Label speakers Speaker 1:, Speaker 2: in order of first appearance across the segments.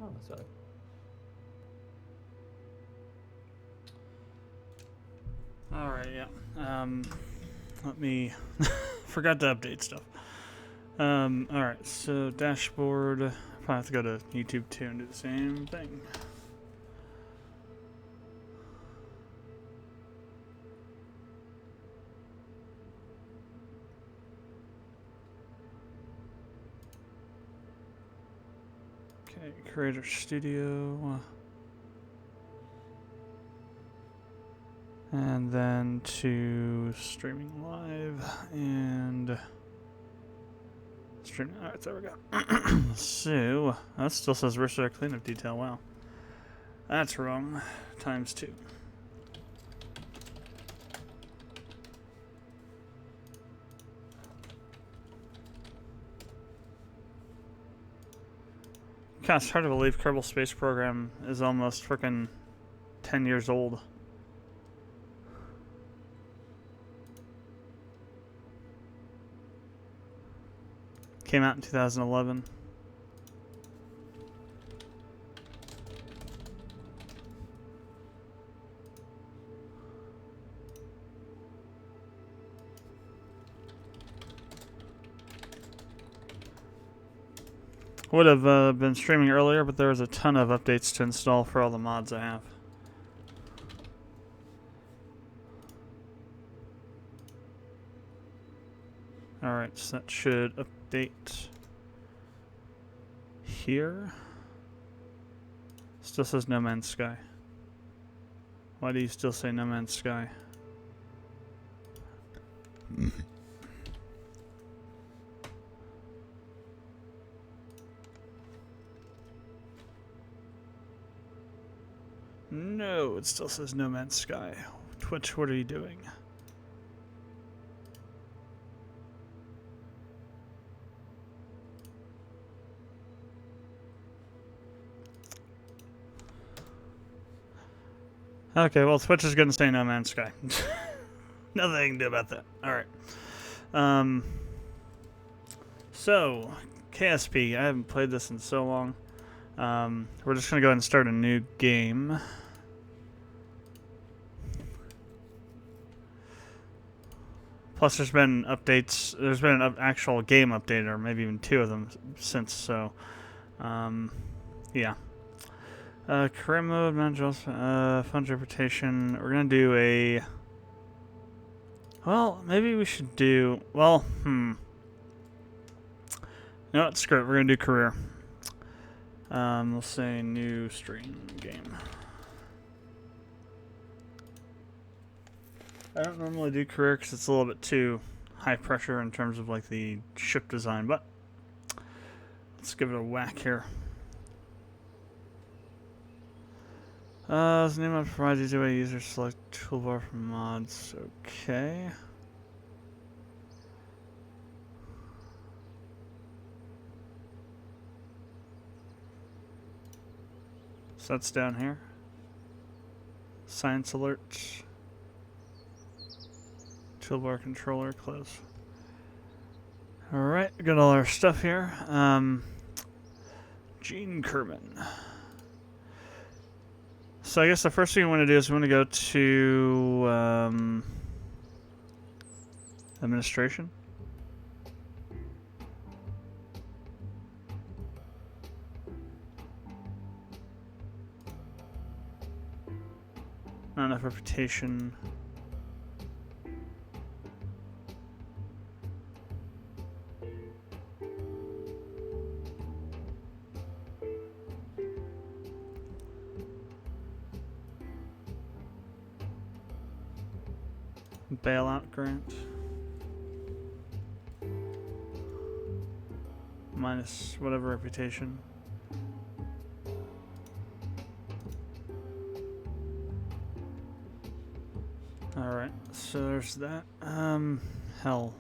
Speaker 1: Oh, sorry.
Speaker 2: Alright, yeah. Let me... Forgot to update stuff. Alright, so dashboard. Probably have to go to YouTube too and do the same thing. Okay, Creator Studio. And then to streaming live and streaming. Alright, there we go. So, that still says restart cleanup detail. Wow. That's wrong. Times 2. God, it's hard to believe Kerbal Space Program is almost freaking 10 years old. Came out in 2011. Would have been streaming earlier, but there was a ton of updates to install for all the mods I have. Alright, so that should update here. Still says No Man's Sky. Why do you still say No Man's Sky? No, it still says No Man's Sky. Twitch, what are you doing? Okay, well, Twitch is going to say No Man's Sky. Nothing I can do about that. Alright. So, KSP. I haven't played this in so long. We're just going to go ahead and start a new game. Plus, there's been updates. There's been an actual game update, or maybe even 2 of them since, so... yeah. Career mode, manager, fund reputation. We're gonna do a... Well, maybe we should do... Well, No, screw it. We're gonna do career. We'll say new stream game. I don't normally do career because it's a little bit too high pressure in terms of like the ship design, but let's give it a whack here. The new mod provides easy way users select toolbar from mods. Okay. So that's down here. Science alert. Toolbar controller, close. Alright, we got all our stuff here. Gene Kerman. So I guess the first thing we want to do is we want to go to administration. Not enough reputation. Bailout grant. Minus whatever reputation. Alright, so there's that. Hell.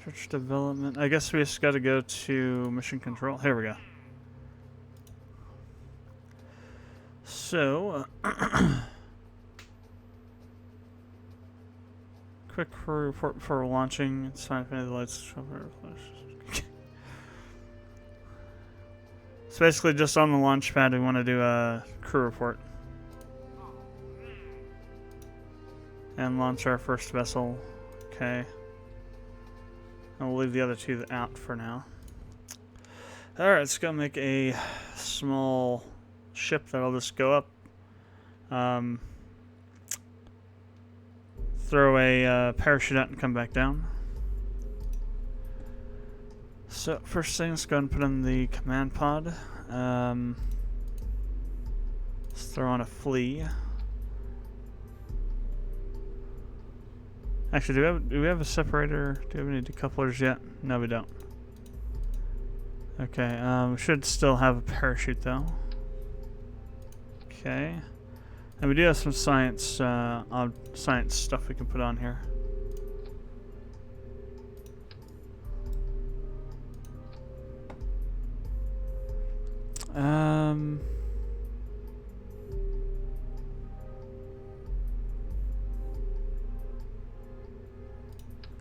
Speaker 2: Church development. I guess we just gotta go to mission control. Here we go. So, quick report before launching. It's fine if any of the lights. It's basically just on the launch pad. We want to do a crew report. And launch our first vessel. Okay. And we'll leave the other two out for now. Alright, let's go make a small ship that'll just go up. Throw a parachute out and come back down. So, first thing, let's go ahead and put in the command pod. Let's throw on a flea. Actually, do we have a separator? Do we have any decouplers yet? No, we don't. Okay, we should still have a parachute though. Okay. And we do have some science stuff we can put on here.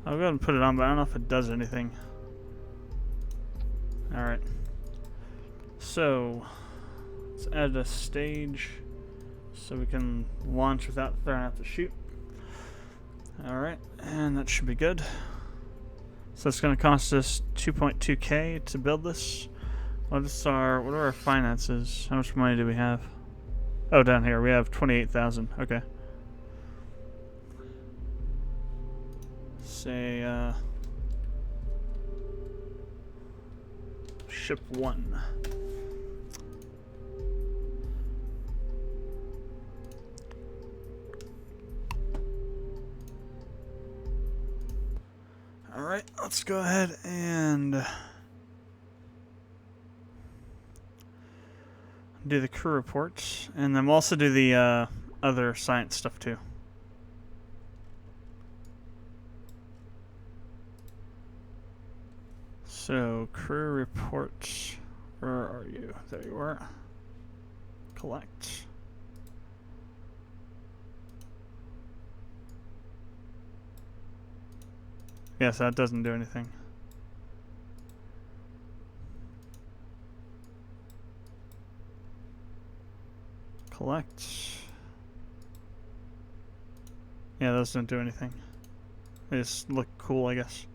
Speaker 2: I'll go ahead and put it on, but I don't know if it does anything. Alright. So, let's add a stage so we can launch without throwing out the chute. Alright, and that should be good. So it's going to cost us 2.2k to build this. What are our finances? How much money do we have? Oh, down here we have 28,000. Okay. Say ship 1. Alright, let's go ahead and do the crew reports, and then we'll also do the other science stuff too. So, crew reports, where are you? There you are. Collect. Yes, that doesn't do anything. Collect. Yeah, those don't do anything. They just look cool, I guess.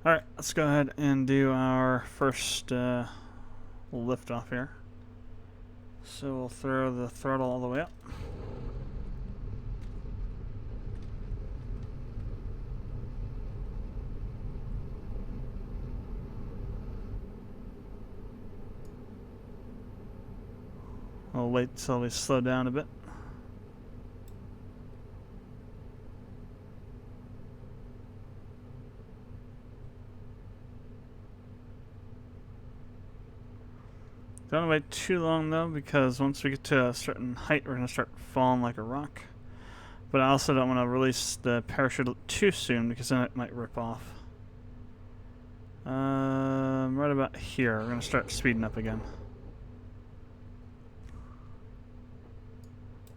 Speaker 2: Alright, let's go ahead and do our first lift off here. So we'll throw the throttle all the way up. We'll wait till we slow down a bit. Don't wait too long though, because once we get to a certain height, we're going to start falling like a rock. But I also don't want to release the parachute too soon, because then it might rip off. Right about here, we're going to start speeding up again.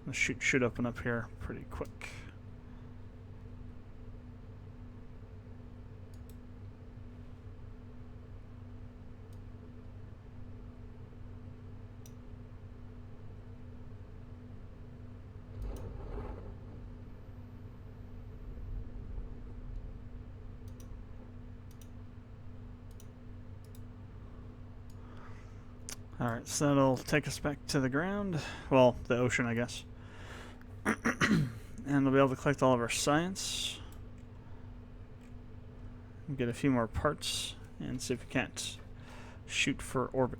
Speaker 2: The chute should open up here pretty quick. Alright, so that'll take us back to the ground. Well, the ocean, I guess. And we'll be able to collect all of our science. Get a few more parts and see if we can't shoot for orbit.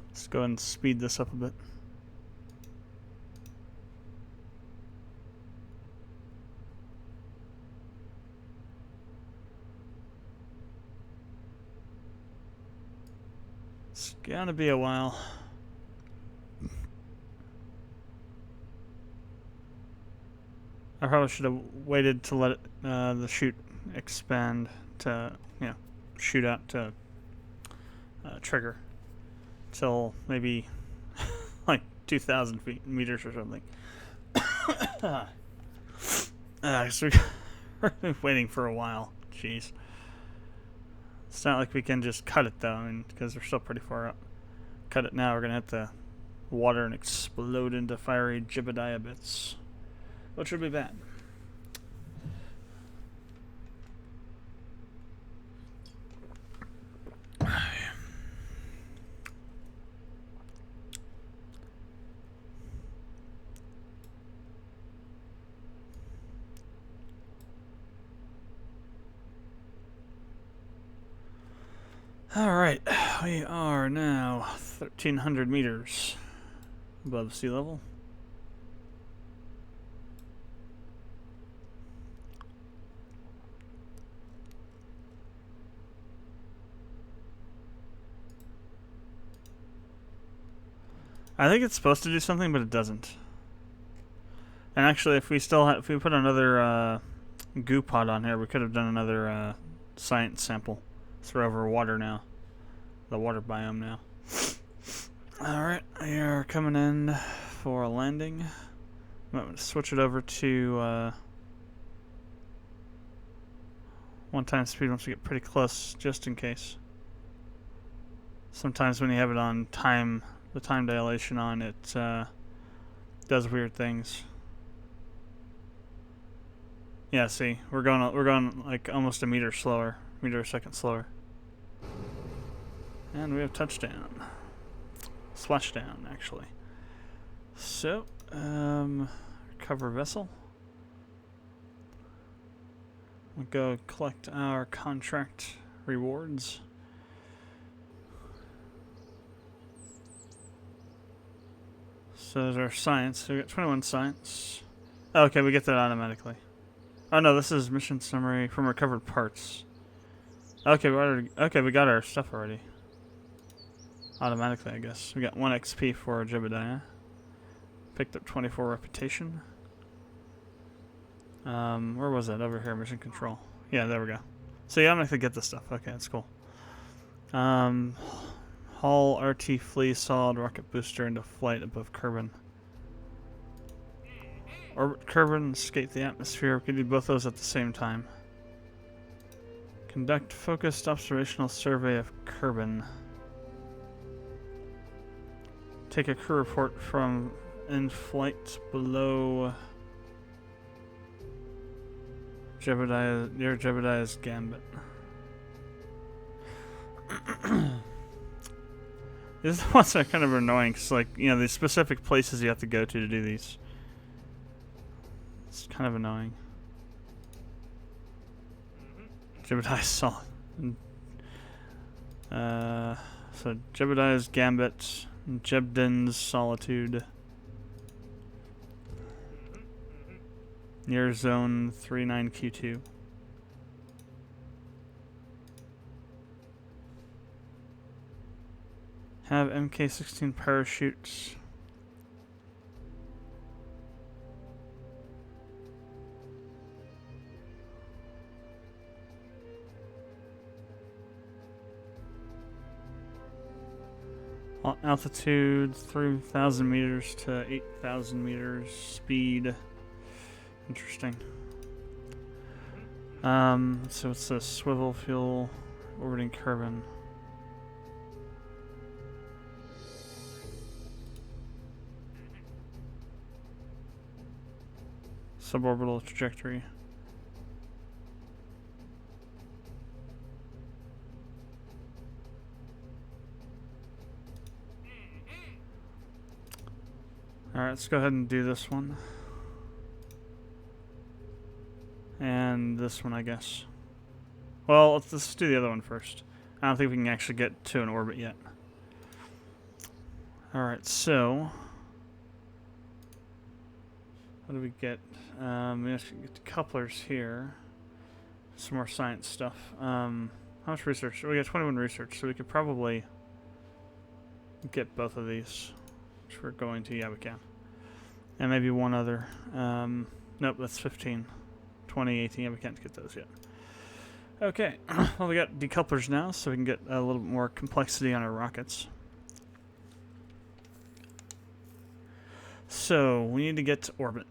Speaker 2: Let's go ahead and speed this up a bit. It's gonna be a while. I probably should have waited to let it, the chute expand to, you know, shoot out to trigger till maybe like 2,000 meters or something. So we're waiting for a while. Jeez. It's not like we can just cut it though, I mean, because we're still pretty far up. Cut it now, we're gonna hit the water and explode into fiery Jebediah bits, which would be bad. Alright, we are now 1,300 meters above sea level. I think it's supposed to do something, but it doesn't. And actually, if we put another goo pod on here, we could have done another science sample. So we're over water now. The water biome now. Alright, we are coming in for a landing. I'm going to switch it over to 1x speed once we get pretty close, just in case. Sometimes when you have it on time, the time dilation on, it does weird things. Yeah, see, we're going like almost a meter a second slower. And we have touchdown. Splashdown, actually. So, recover vessel. We'll go collect our contract rewards. So there's our science. So we got 21 science. Oh, okay, we get that automatically. Oh no, this is mission summary from recovered parts. Okay, we got our stuff already. Automatically, I guess. We got 1 XP for Jebediah. Picked up 24 reputation. Where was that? Over here, mission control. Yeah, there we go. So yeah, I'm gonna get this stuff. Okay, that's cool. Haul RT Flea solid rocket booster into flight above Kerbal. Orbit Kerbal, escape the atmosphere. We can do both those at the same time. Conduct focused observational survey of Kerbal. Take a crew report from in flight below near Jebediah's Gambit. These are the ones that are kind of annoying, because, like, you know, the specific places you have to go to do these. It's kind of annoying. Jebediah's solid. So Jebediah's Gambit, Jebden's Solitude. Near Zone 39Q2. Have MK16 parachutes. Altitude 3,000 meters to 8,000 meters. Speed. Interesting. So it's a swivel fuel orbiting Kerbal. Suborbital trajectory. Alright, let's go ahead and do this one. And this one, I guess. Well, let's do the other one first. I don't think we can actually get to an orbit yet. Alright, so what do we get? We actually get the couplers here. Some more science stuff. How much research? We got 21 research, so we could probably get both of these. Which we're going to, yeah, we can. And maybe one other. Nope, that's 15. 20, 18, yeah, we can't get those yet. Okay, well, we got decouplers now, so we can get a little bit more complexity on our rockets. So, we need to get to orbit.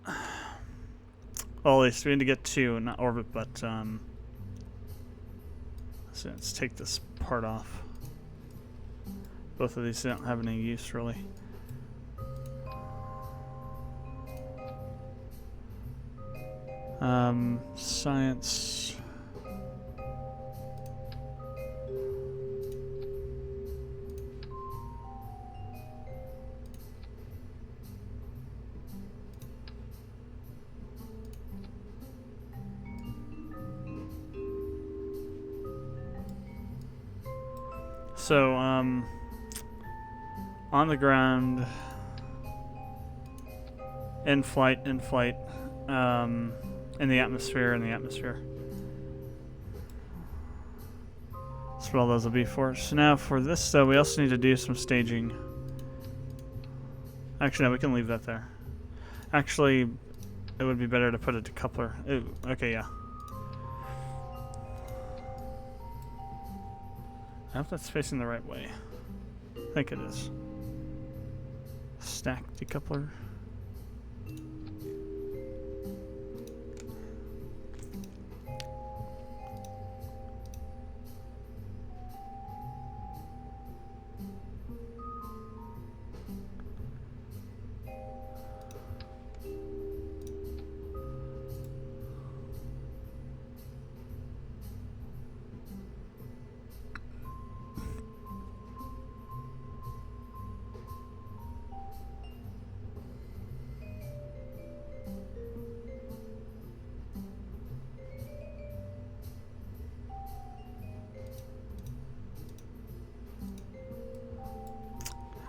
Speaker 2: Well, at least we need to get to, not orbit, but, So let's take this part off. Both of these don't have any use really. Science. So, on the ground, in flight, in the atmosphere, That's what all those will be for. So now for this, though, we also need to do some staging. Actually, no, we can leave that there. Actually, it would be better to put a decoupler. Ooh, okay, yeah. I hope that's facing the right way. I think it is. Stack decoupler.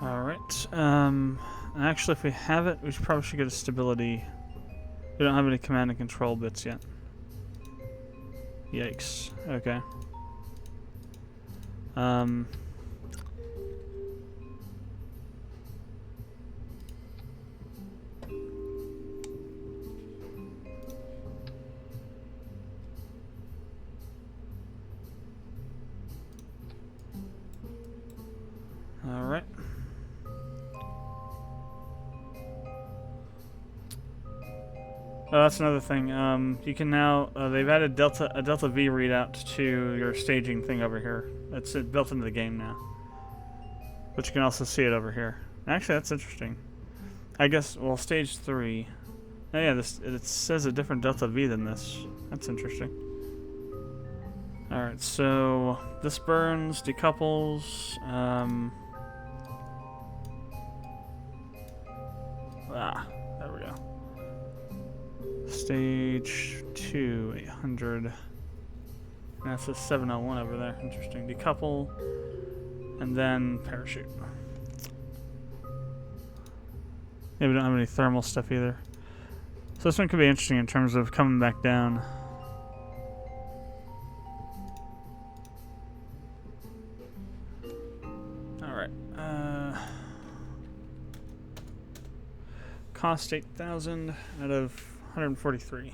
Speaker 2: Alright, actually if we have it, we probably should get a stability. We don't have any command and control bits yet. Yikes, okay. Alright. Oh, that's another thing. You can now they've added a delta V readout to your staging thing over here. It's built into the game now, but you can also see it over here. Actually, that's interesting. I guess stage 3. Oh yeah, it says a different delta V than this. That's interesting. All right, so this burns, decouples. There we go. Stage 2, 800. That's a 701 over there. Interesting. Decouple, and then parachute. Yeah, we don't have any thermal stuff either. So this one could be interesting in terms of coming back down. Alright. Cost 8,000 out of 143.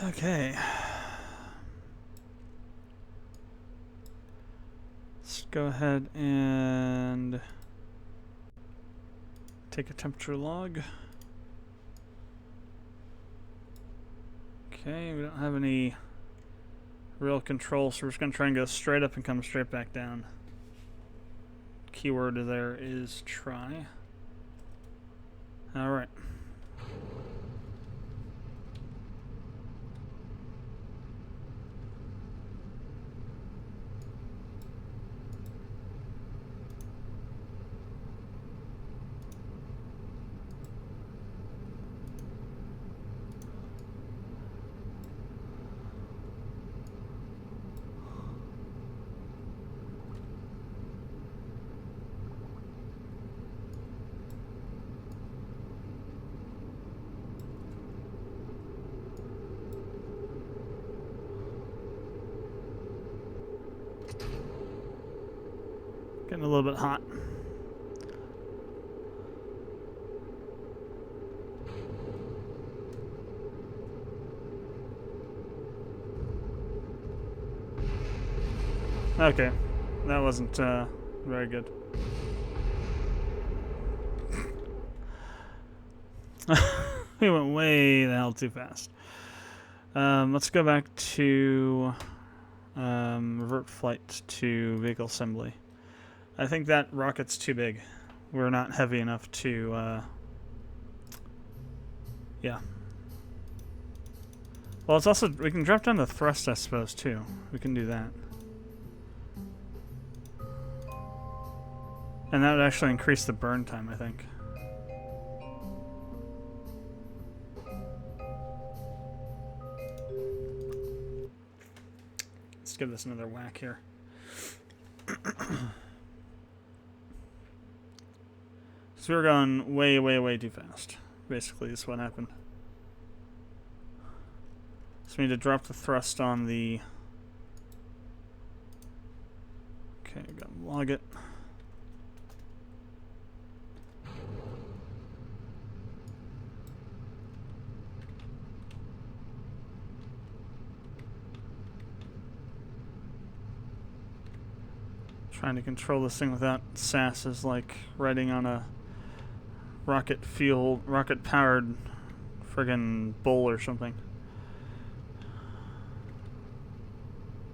Speaker 2: Okay. Let's go ahead and take a temperature log. Okay, we don't have any real control, so we're just going to try and go straight up and come straight back down. Keyword there is try. Alright. Getting a little bit hot. Okay. That wasn't very good. We went way the hell too fast. Let's go back to revert flight to vehicle assembly. I think that rocket's too big. We're not heavy enough to, yeah. Well, it's also, we can drop down the thrust, I suppose, too. We can do that. And that would actually increase the burn time, I think. Let's give this another whack here. So we were going way, way, way too fast. Basically, is what happened. So we need to drop the thrust on the... Okay, I gotta log it. Trying to control this thing without SAS is like riding on a rocket powered friggin' bull or something.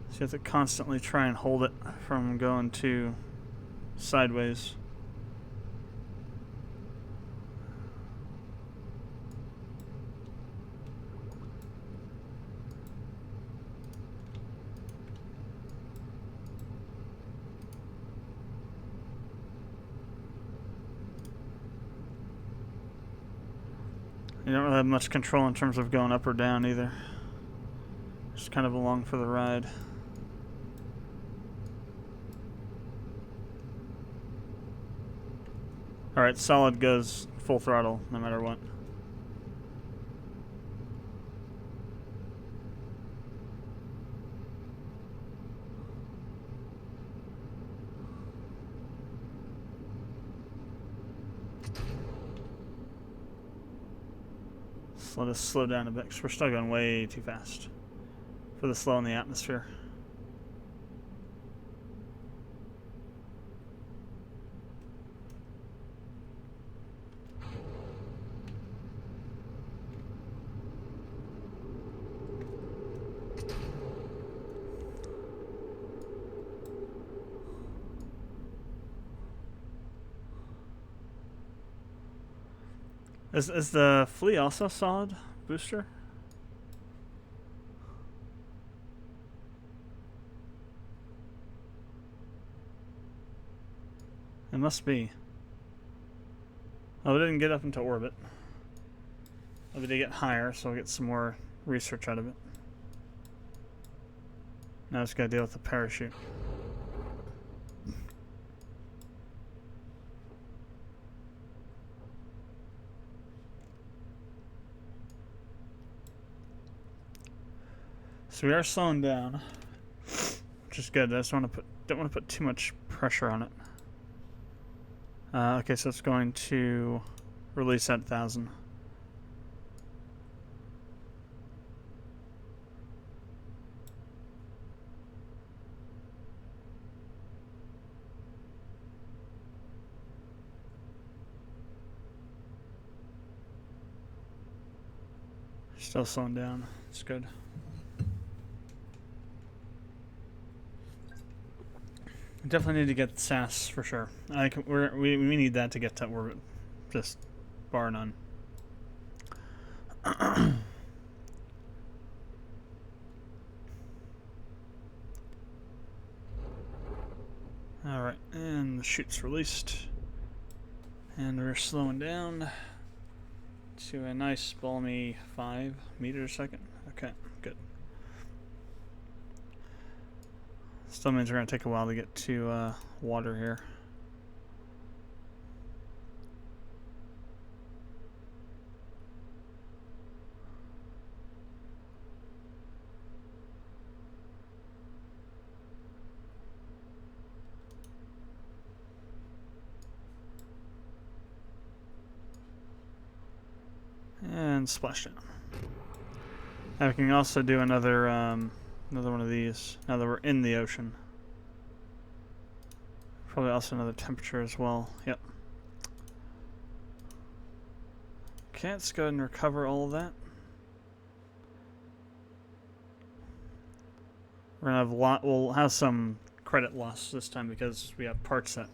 Speaker 2: So you have to constantly try and hold it from going too sideways. You don't really have much control in terms of going up or down either. Just kind of along for the ride. Alright, solid goes full throttle no matter what. So let us slow down a bit because we're still going way too fast for the slow in the atmosphere. Is the flea also solid booster? It must be. Oh, it didn't get up into orbit. Oh, we did get higher, so we'll get some more research out of it. Now it's gotta deal with the parachute. So we are slowing down, which is good. I just don't want to put too much pressure on it. Okay, so it's going to release at 1,000. Still slowing down. It's good. Definitely need to get SAS for sure. We need that to get to orbit, just bar none. All right, and the chute's released, and we're slowing down to a nice balmy 5 meters a second. Okay, good. Still means we're going to take a while to get to water here. And splashdown. Now we can also do another one of these now that we're in the ocean. Probably also another temperature as well. Yep. Okay, let's go ahead and recover all of that. We're gonna have we'll have some credit loss this time because we have parts that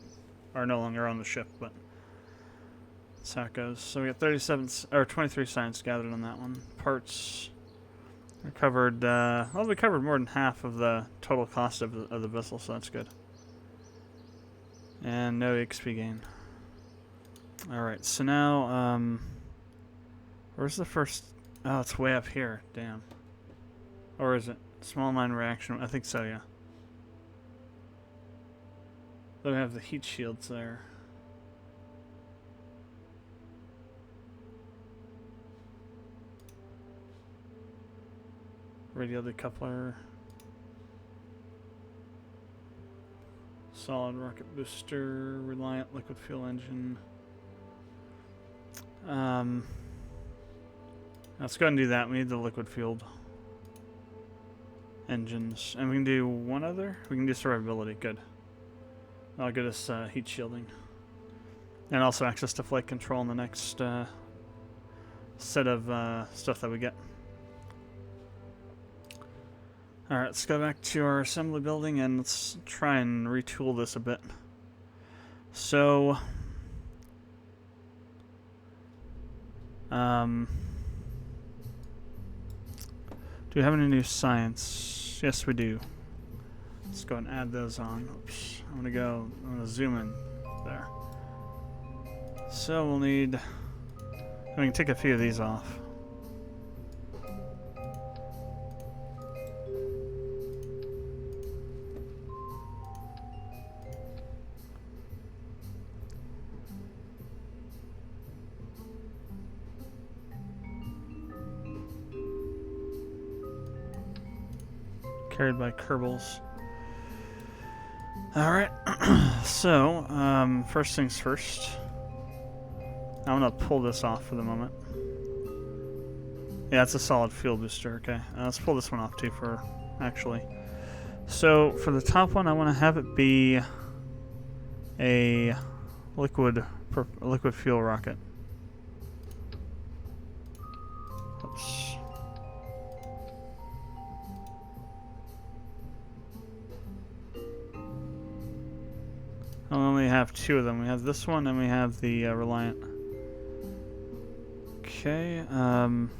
Speaker 2: are no longer on the ship, but that's how it goes. So we got 23 science gathered on that one. Parts recovered. Well, we covered more than half of the total cost of the vessel, so that's good. And no XP gain. All right, so now where's the first? Oh, it's way up here. Damn. Or is it? Small mine reaction. I think so, yeah. Then we have the heat shields there. Radial decoupler. Solid rocket booster. Reliant liquid fuel engine. Let's go ahead and do that. We need the liquid fueled engines. And we can do one other. We can do survivability. Good. That'll get us heat shielding. And also access to flight control in the next set of stuff that we get. Alright, let's go back to our assembly building and let's try and retool this a bit. So, do we have any new science? Yes, we do. Let's go and add those on. Oops. I'm gonna zoom in there. So we'll need, we can take a few of these off. Carried by Kerbals. Alright, so, first things first. I'm gonna pull this off for the moment. Yeah, it's a solid fuel booster, okay. Let's pull this one off too actually. So, for the top one, I want to have it be a liquid fuel rocket. Oops. We only have two of them. We have this one and we have the Reliant. Okay,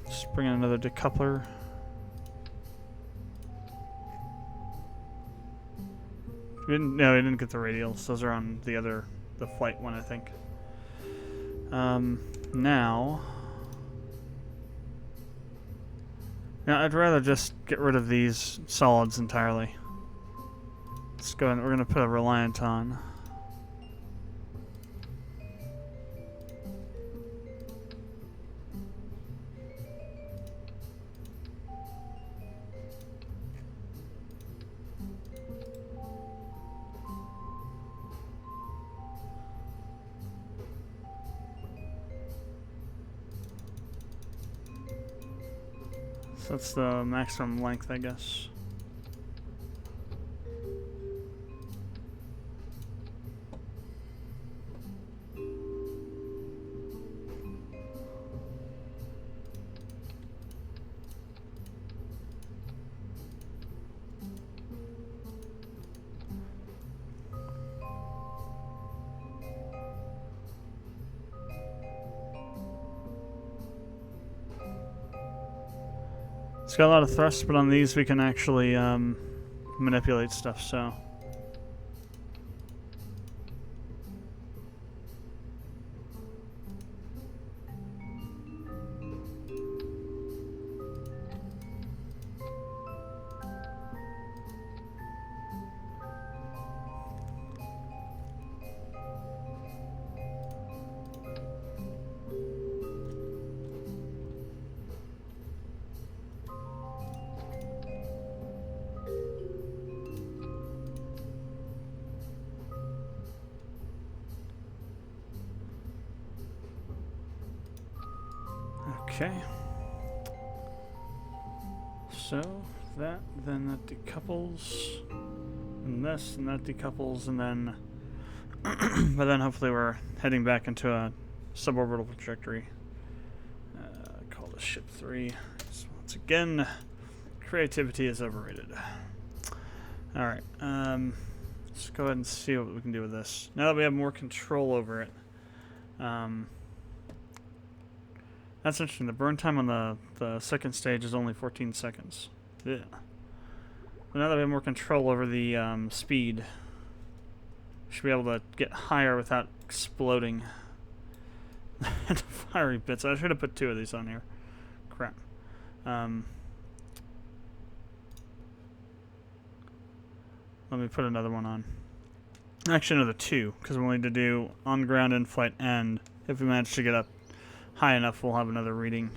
Speaker 2: just bring in another decoupler. No, we didn't get the radials. Those are on the flight one, I think. Now, I'd rather just get rid of these solids entirely. Let's go ahead. We're gonna put a Reliant on. So that's the maximum length, I guess. It's got a lot of thrust, but on these we can actually manipulate stuff, so. Okay. So then that decouples, and that decouples, and then But then hopefully we're heading back into a suborbital trajectory. Call this ship 3. So once again, creativity is overrated. Alright, let's go ahead and see what we can do with this. Now that we have more control over it. That's interesting. The burn time on the second stage is only 14 seconds. Yeah. But now that we have more control over the speed, we should be able to get higher without exploding. Fiery bits. I should have put 2 of these on here. Crap. Let me put another one on. Actually, another 2, because we'll need to do on-ground, in-flight, and if we manage to get up high enough, we'll have another reading.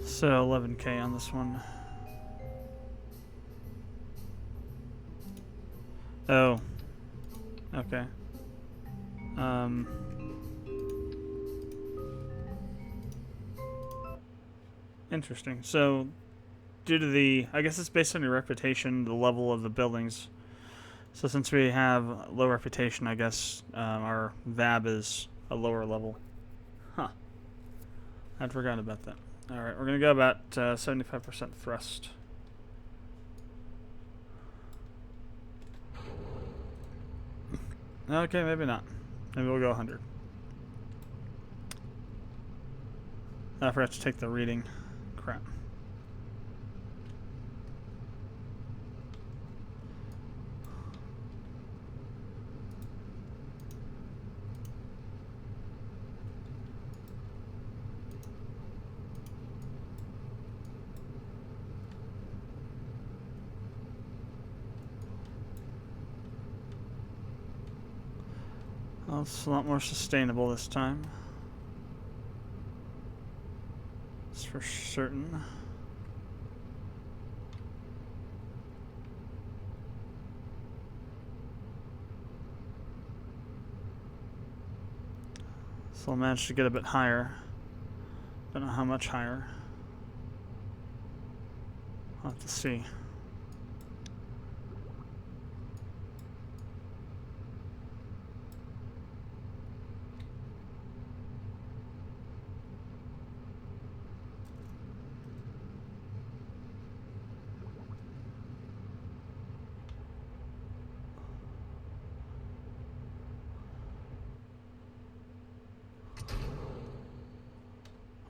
Speaker 2: So 11K on this one. Oh. Okay. Interesting. So, due to the, I guess it's based on your reputation, the level of the buildings. So since we have low reputation, I guess our VAB is a lower level. Huh. I'd forgotten about that. Alright, we're going to go about 75% thrust. Okay, maybe not. Maybe we'll go 100. I forgot to take the reading. Crap. Well, it's a lot more sustainable this time. That's for certain. So I'll manage to get a bit higher. Don't know how much higher. I'll have to see.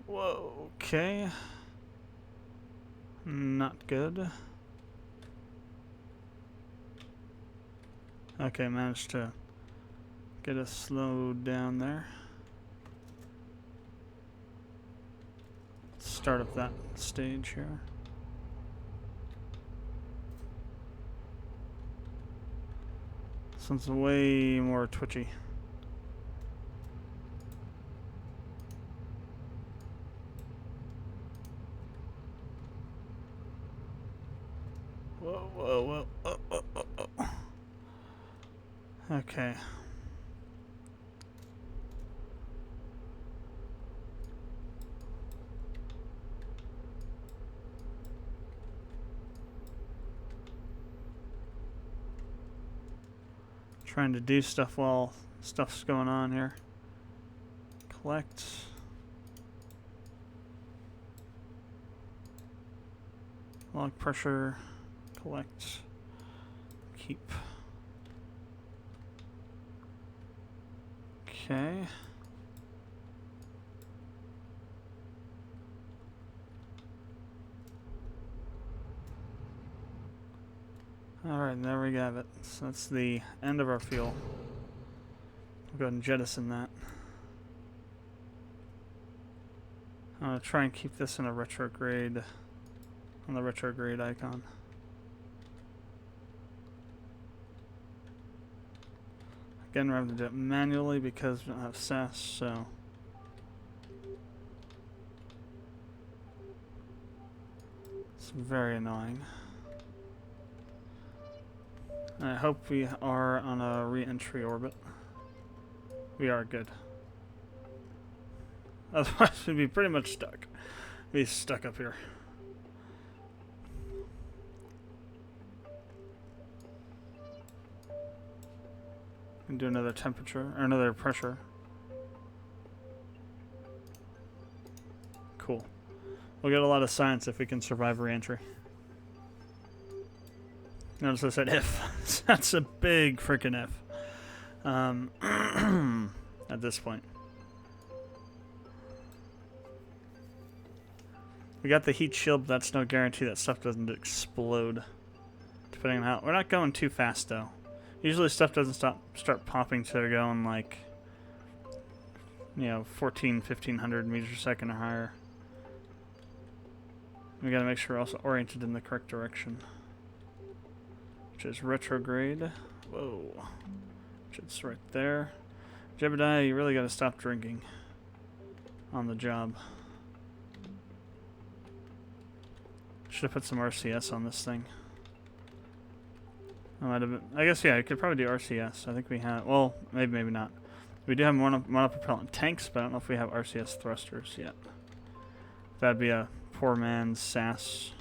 Speaker 2: Whoa, okay. Not good. Okay, managed to get us slowed down there. Start up that stage here. This one's way more twitchy. Whoa, whoa, whoa. Oh, oh, oh, oh. Okay. Trying to do stuff while stuff's going on here. Collect. Log pressure. Collect. Keep. Okay. Alright, there we have it. So that's the end of our fuel. We'll go ahead and jettison that. I'm going to try and keep this in a retrograde, on the retrograde icon. Again, we're having to do it manually because we don't have SAS, so... It's very annoying. I hope we are on a re-entry orbit. We are good. Otherwise, we'd be pretty much stuck. We'd be stuck up here. And do another temperature, or another pressure. Cool. We'll get a lot of science if we can survive re-entry. Notice I said if. That's a big freaking if. At this point. We got the heat shield, but that's no guarantee that stuff doesn't explode. Depending on how... We're not going too fast, though. Usually stuff doesn't start popping till they're going, like... You know, 1500 meters per second or higher. We gotta make sure we're also oriented in the correct direction. Which is retrograde. Whoa. Which is right there. Jebediah, you really gotta stop drinking. On the job. Should have put some RCS on this thing. I might have been, I guess, yeah, I could probably do RCS. I think we have, well, maybe not. We do have monopropellant tanks, but I don't know if we have RCS thrusters yet. That'd be a poor man's SAS.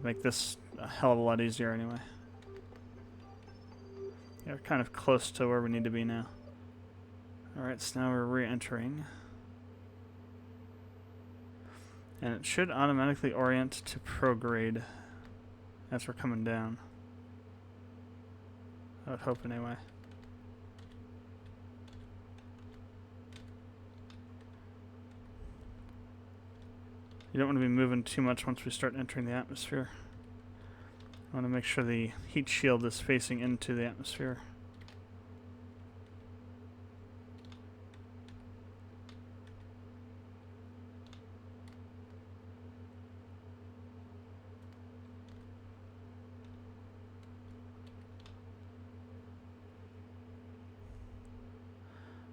Speaker 2: Make this a hell of a lot easier anyway. Yeah, we're kind of close to where we need to be now. Alright, so now we're re-entering. And it should automatically orient to prograde as we're coming down. I would hope anyway. You don't want to be moving too much once we start entering the atmosphere. I want to make sure the heat shield is facing into the atmosphere.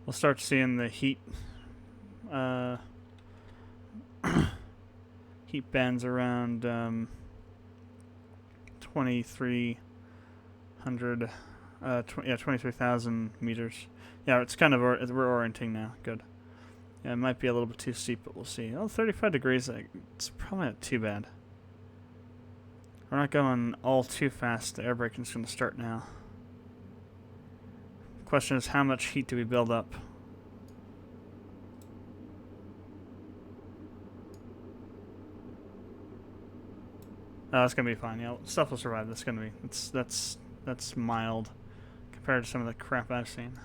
Speaker 2: We'll start seeing the heat heat bands around 2300 23,000 meters. Yeah, it's kind of we're orienting now. Good. Yeah, it might be a little bit too steep, but we'll see. Oh, 35 degrees. It's probably not too bad. We're not going all too fast. The air braking's going to start now. Question is, how much heat do we build up? Oh, it's gonna be fine. Yeah, stuff will survive. That's gonna be that's mild compared to some of the crap I've seen.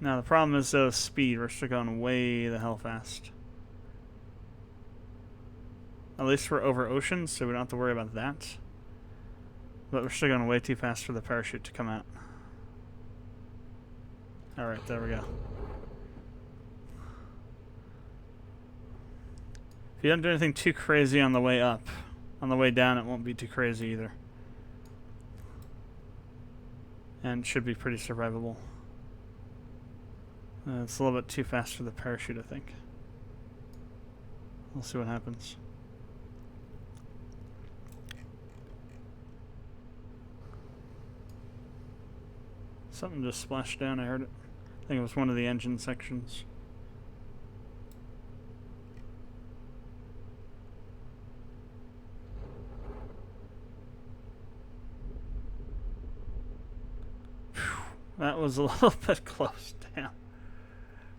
Speaker 2: Now the problem is speed. We're still going way the hell fast. At least we're over oceans, so we don't have to worry about that. But we're still going way too fast for the parachute to come out. Alright, there we go. If you don't do anything too crazy on the way up, on the way down it won't be too crazy either. And should be pretty survivable. It's a little bit too fast for the parachute, I think. We'll see what happens. Something just splashed down, I heard it. I think it was one of the engine sections. Whew, that was a little bit close. Damn.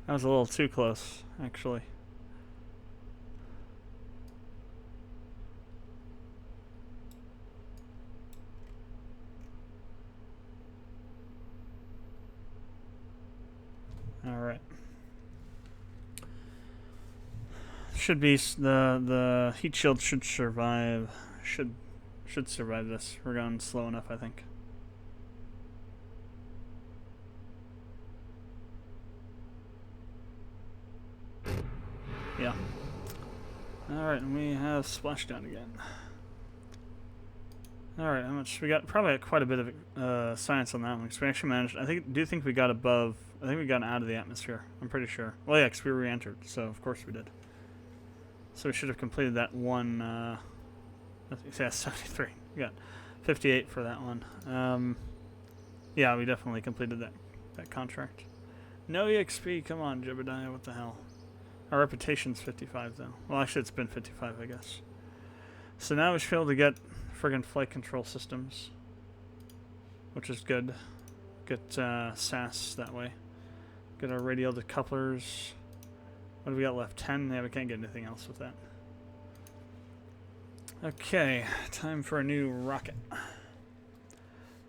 Speaker 2: That was a little too close, actually. Alright. Should be the heat shield should survive. Should survive this. We're going slow enough, I think. Yeah. Alright, and we have splashdown again. Alright, how much? We got probably quite a bit of science on that one, because we actually managed, do think we got above, I think we got out of the atmosphere, I'm pretty sure. Well, yeah, because we re-entered, so of course we did. So we should have completed that one, yeah, 73. We got 58 for that one. Yeah, we definitely completed that contract. No EXP, come on, Jebediah, what the hell? Our reputation's 55, though. Well, actually, it's been 55, I guess. So now we should be able to get friggin' flight control systems, which is good. Get SAS that way. Get our radial decouplers. What do we got left? 10? Yeah, we can't get anything else with that. Okay, time for a new rocket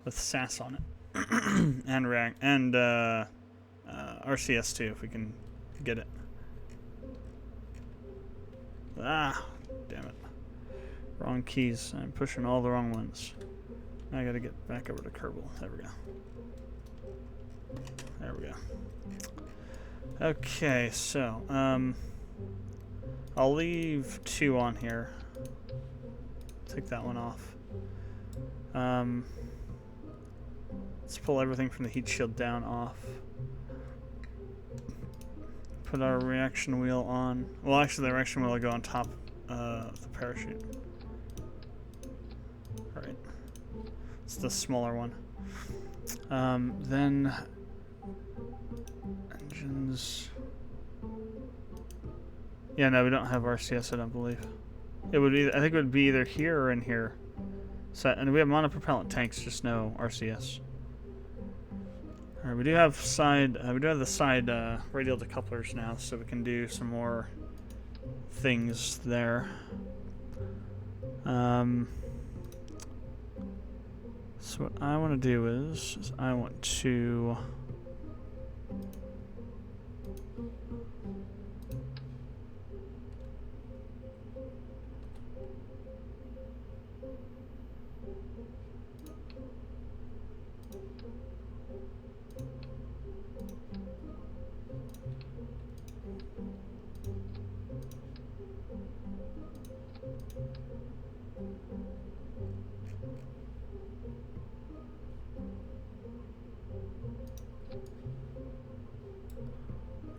Speaker 2: with SAS on it. And RCS too, if we can get it. Ah, damn it. Wrong keys. I'm pushing all the wrong ones. I gotta get back over to Kerbal. There we go. There we go. Okay, so, I'll leave 2 on here. Take that one off. Let's pull everything from the heat shield down off. Put our reaction wheel on. Well, actually, the reaction wheel will go on top of the parachute. Alright. It's the smaller one. Then engines. Yeah, no, we don't have RCS, I don't believe. It would be, I think it would be either here or in here. So, and we have monopropellant tanks, just no RCS. Alright, we do have the side radial decouplers now, so we can do some more things there. So what I want to do is I want to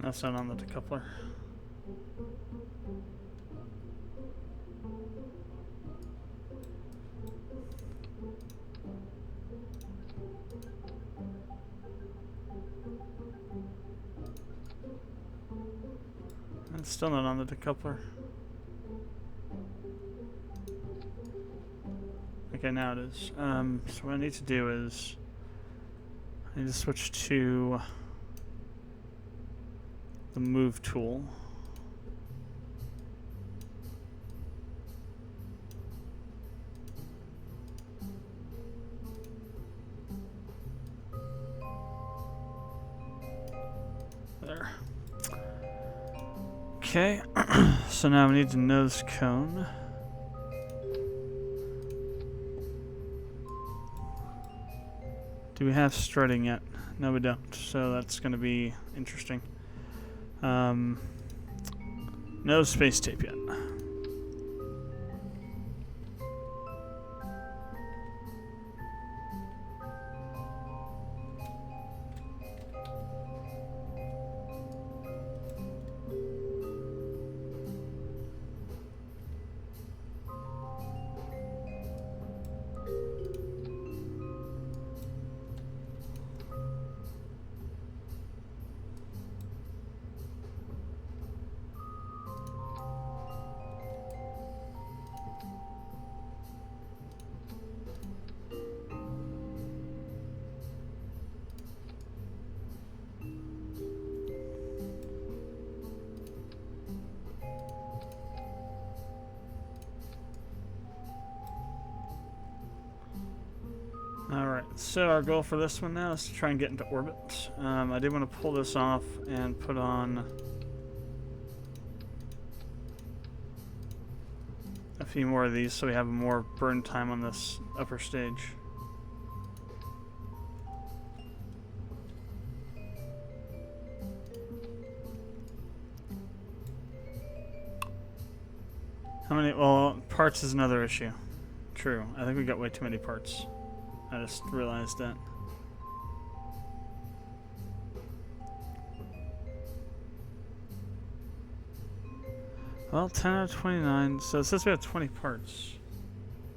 Speaker 2: that's not on the decoupler. It's still not on the decoupler. Okay, now it is. So what I need to do is I need to switch to the move tool. There. Okay, so now we need to nose cone. Do we have strutting yet? No, we don't, so that's going to be interesting. No space tape yet. Alright, so our goal for this one now is to try and get into orbit. I did want to pull this off and put on a few more of these so we have more burn time on this upper stage. How many? Well, parts is another issue. true. I think we got way too many parts. I just realized that. Well, 10 out of 29. So it says we have 20 parts.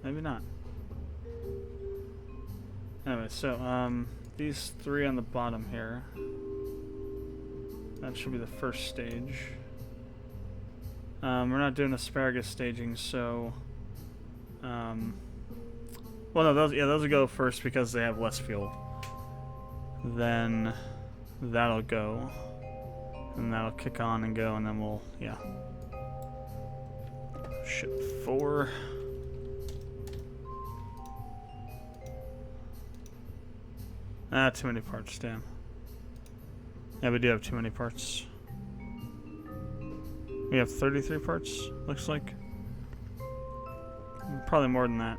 Speaker 2: Maybe not. Anyway, so these 3 on the bottom here. That should be the first stage. We're not doing asparagus staging, so well, no, those will go first because they have less fuel. Then that'll go, and that'll kick on and go, and then we'll ship 4. Ah, too many parts, damn. Yeah, we do have too many parts. We have 33 parts, looks like. Probably more than that.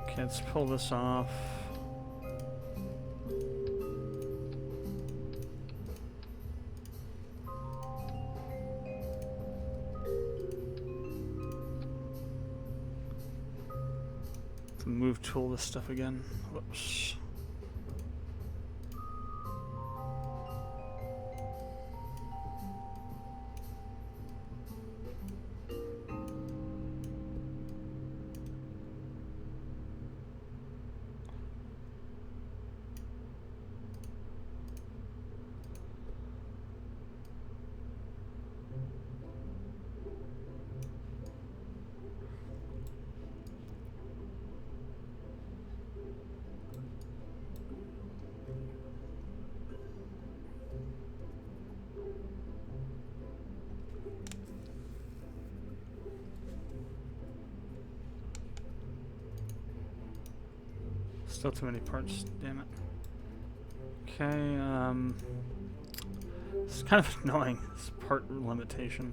Speaker 2: Okay, let's pull this off. Move tool this stuff again. Whoops. Still too many parts, damn it. Okay, it's kind of annoying, this part limitation.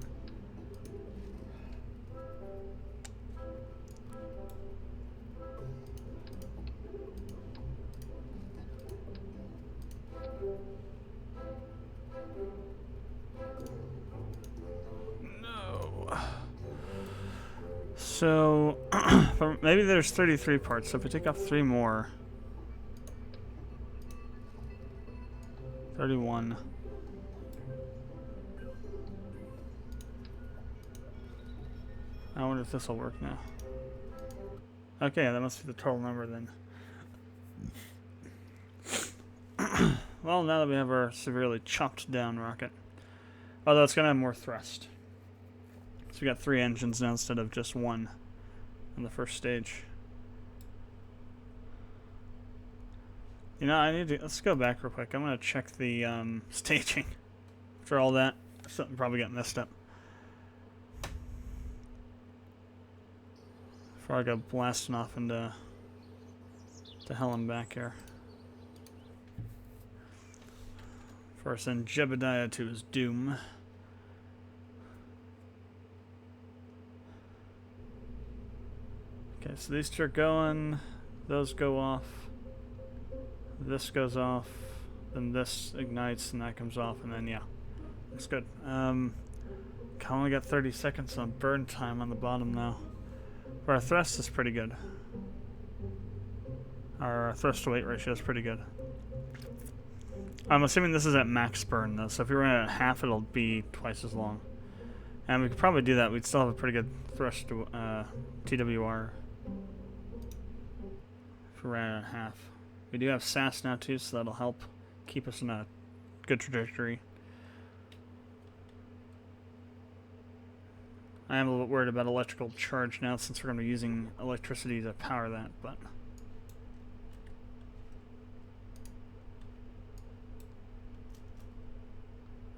Speaker 2: No. So, maybe there's 33 parts, so if we take off 3 more... 31. I wonder if this will work now. Okay, that must be the total number then. Well, now that we have our severely chopped down rocket. Although it's going to have more thrust. So we got 3 engines now instead of just 1 on the first stage. You know, let's go back real quick. I'm going to check the staging. After all that, something probably got messed up. Before I go blasting off into hell and back here. Before I send Jebediah to his doom. Okay, so these 2 are going. Those go off. This goes off, then this ignites, and that comes off, and then looks good. I only got 30 seconds on burn time on the bottom now. But our thrust is pretty good. Our thrust to weight ratio is pretty good. I'm assuming this is at max burn though, so if we run it at half, it'll be twice as long. And we could probably do that. We'd still have a pretty good thrust to TWR if we ran it at half. We do have SAS now too, so that'll help keep us in a good trajectory. I am a little bit worried about electrical charge now since we're going to be using electricity to power that, but...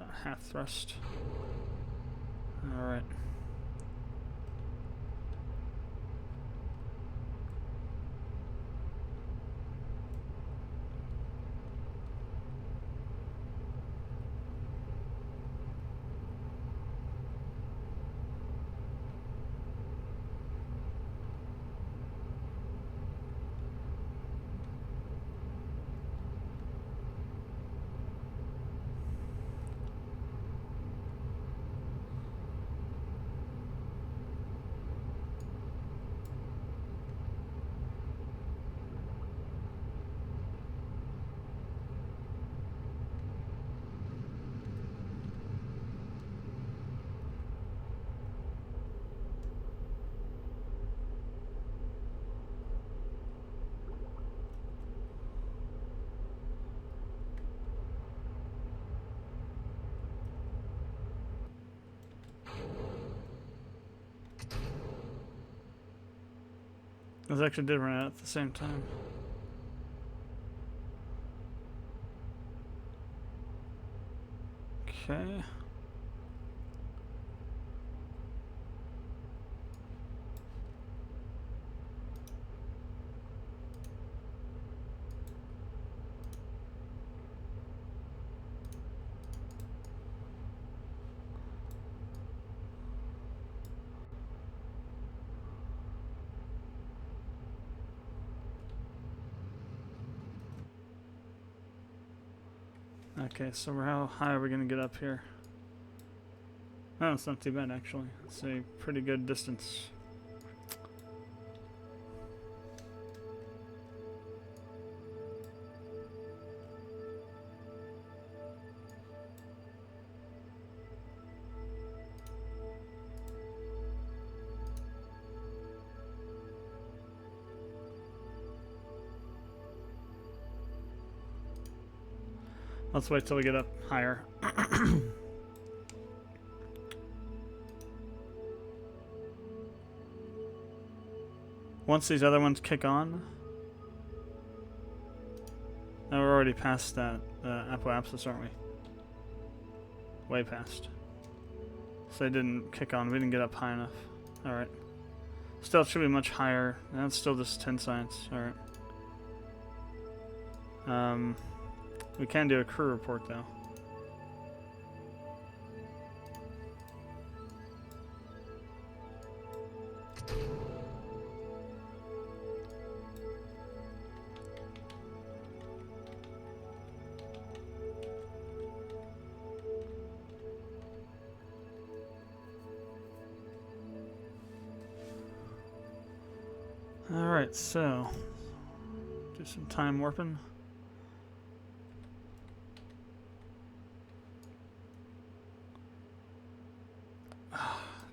Speaker 2: About half thrust. Alright. Those actually did run out at the same time. Okay. Okay, so how high are we going to get up here? Oh, it's not too bad actually. It's a pretty good distance. Let's wait till we get up higher. Once these other ones kick on, now we're already past that apoapsis, aren't we? Way past. So they didn't kick on. We didn't get up high enough. All right. Still, it should be much higher. That's still just 10 science. All right. We can do a crew report though. Alright, so do some time warping.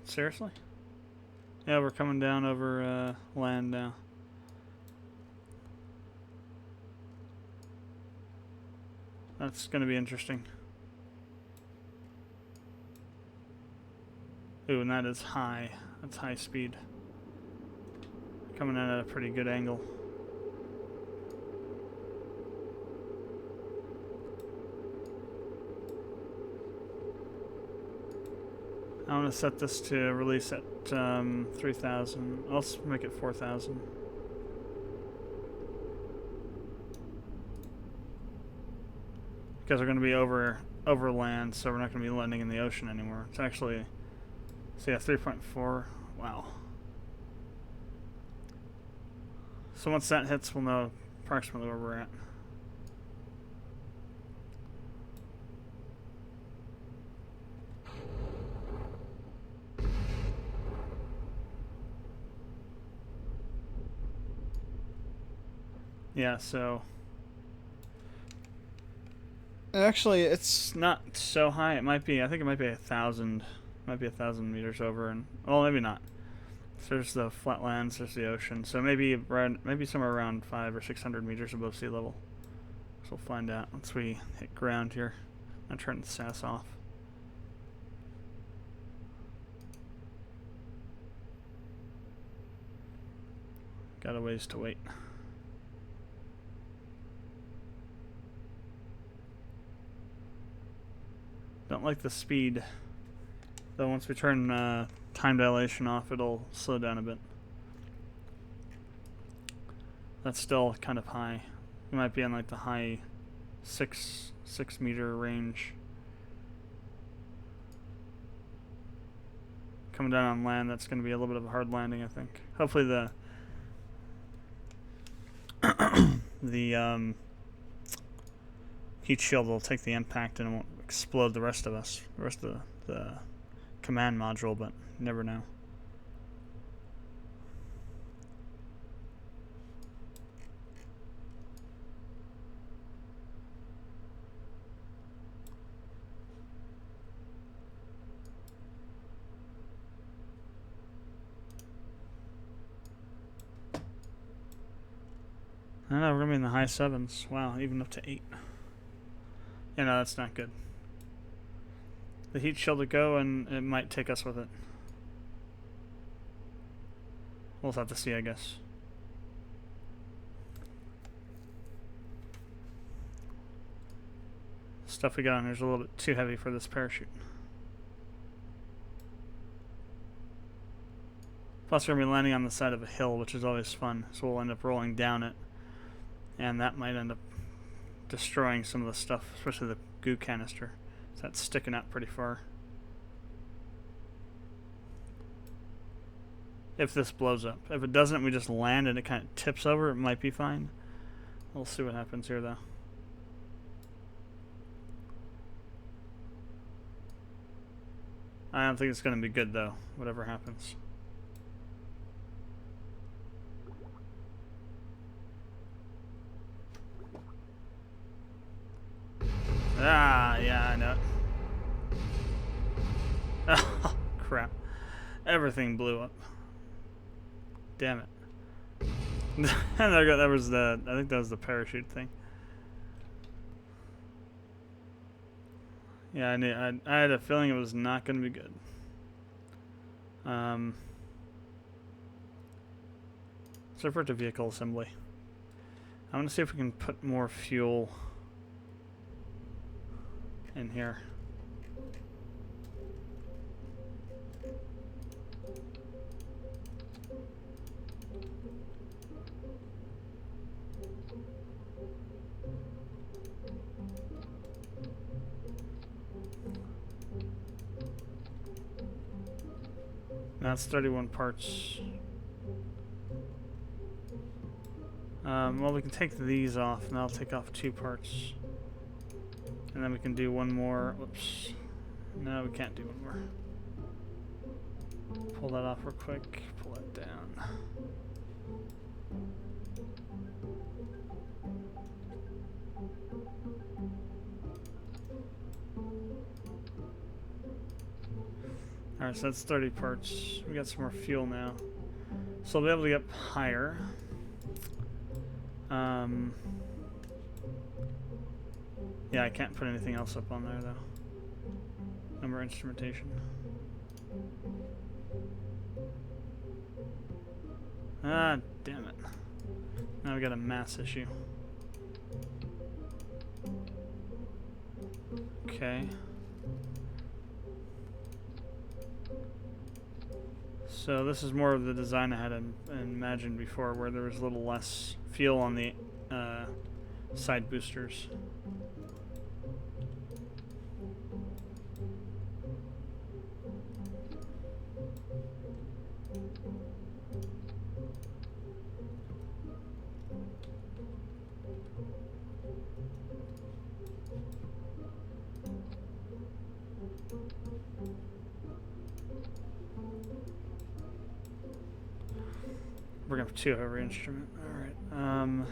Speaker 2: Seriously? Yeah, we're coming down over land now. That's gonna be interesting. Ooh, and that is high. That's high speed. Coming in at a pretty good angle. I want to set this to release at 3,000. I'll make it 4,000. Because we're going to be over land, so we're not going to be landing in the ocean anymore. It's actually, so yeah, 3.4. Wow. So once that hits, we'll know approximately where we're at. Yeah, so actually it's not so high. It might be, I think it might be 1,000. Might be 1,000 meters over, and well, maybe not. So there's the flatlands, there's the ocean. So maybe somewhere around 500 or 600 meters above sea level. So we'll find out once we hit ground here. I'm turning the SAS off. Got a ways to wait. Don't like the speed. Though once we turn time dilation off, it'll slow down a bit. That's still kind of high. We might be in like the high 6 meter range. Coming down on land, that's going to be a little bit of a hard landing, I think. Hopefully the heat shield will take the impact and it won't explode the rest of us, the rest of the command module, but you never know. I know, we're going to be in the high 7s. Wow, even up to 8. Yeah, no, that's not good. The heat shield will go, and it might take us with it. We'll have to see, I guess. stuff we got on here is a little bit too heavy for this parachute. Plus we're going to be landing on the side of a hill, which is always fun, so we'll end up rolling down it. And that might end up destroying some of the stuff, especially the goo canister. So that's sticking out pretty far. If this blows up. If it doesn't, we just land and it kind of tips over, it might be fine. We'll see what happens here though. I don't think it's going to be good though, whatever happens. Ah, yeah, I know it. Oh, crap. Everything blew up. Damn it. That was the, I think that was the parachute thing. Yeah, I had a feeling it was not going to be good. So for the vehicle assembly. I want to see if we can put more fuel in here. That's 31 parts. Well, we can take these off, and I'll take off 2 parts. And then we can do one more. Whoops. No, we can't do one more. Pull that off real quick. Pull that down. Alright, so that's 30 parts. We got some more fuel now. So I'll be able to get up higher. Yeah, I can't put anything else up on there though. No more instrumentation. Ah, damn it. Now we got a mass issue. Okay. So this is more of the design I had imagined before, where there was a little less fuel on the side boosters. We're gonna have 2 every instrument. Alright.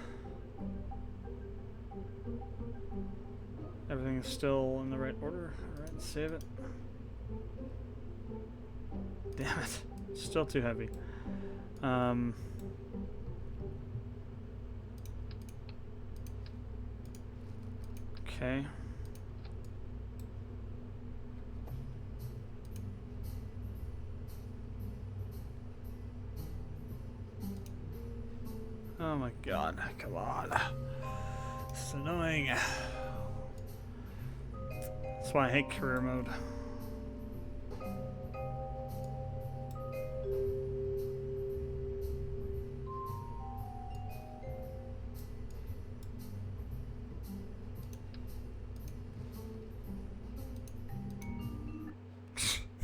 Speaker 2: Everything is still in the right order. Alright, save it. Damn it. Still too heavy. Okay. Oh my god, come on. This is annoying. That's why I hate career mode.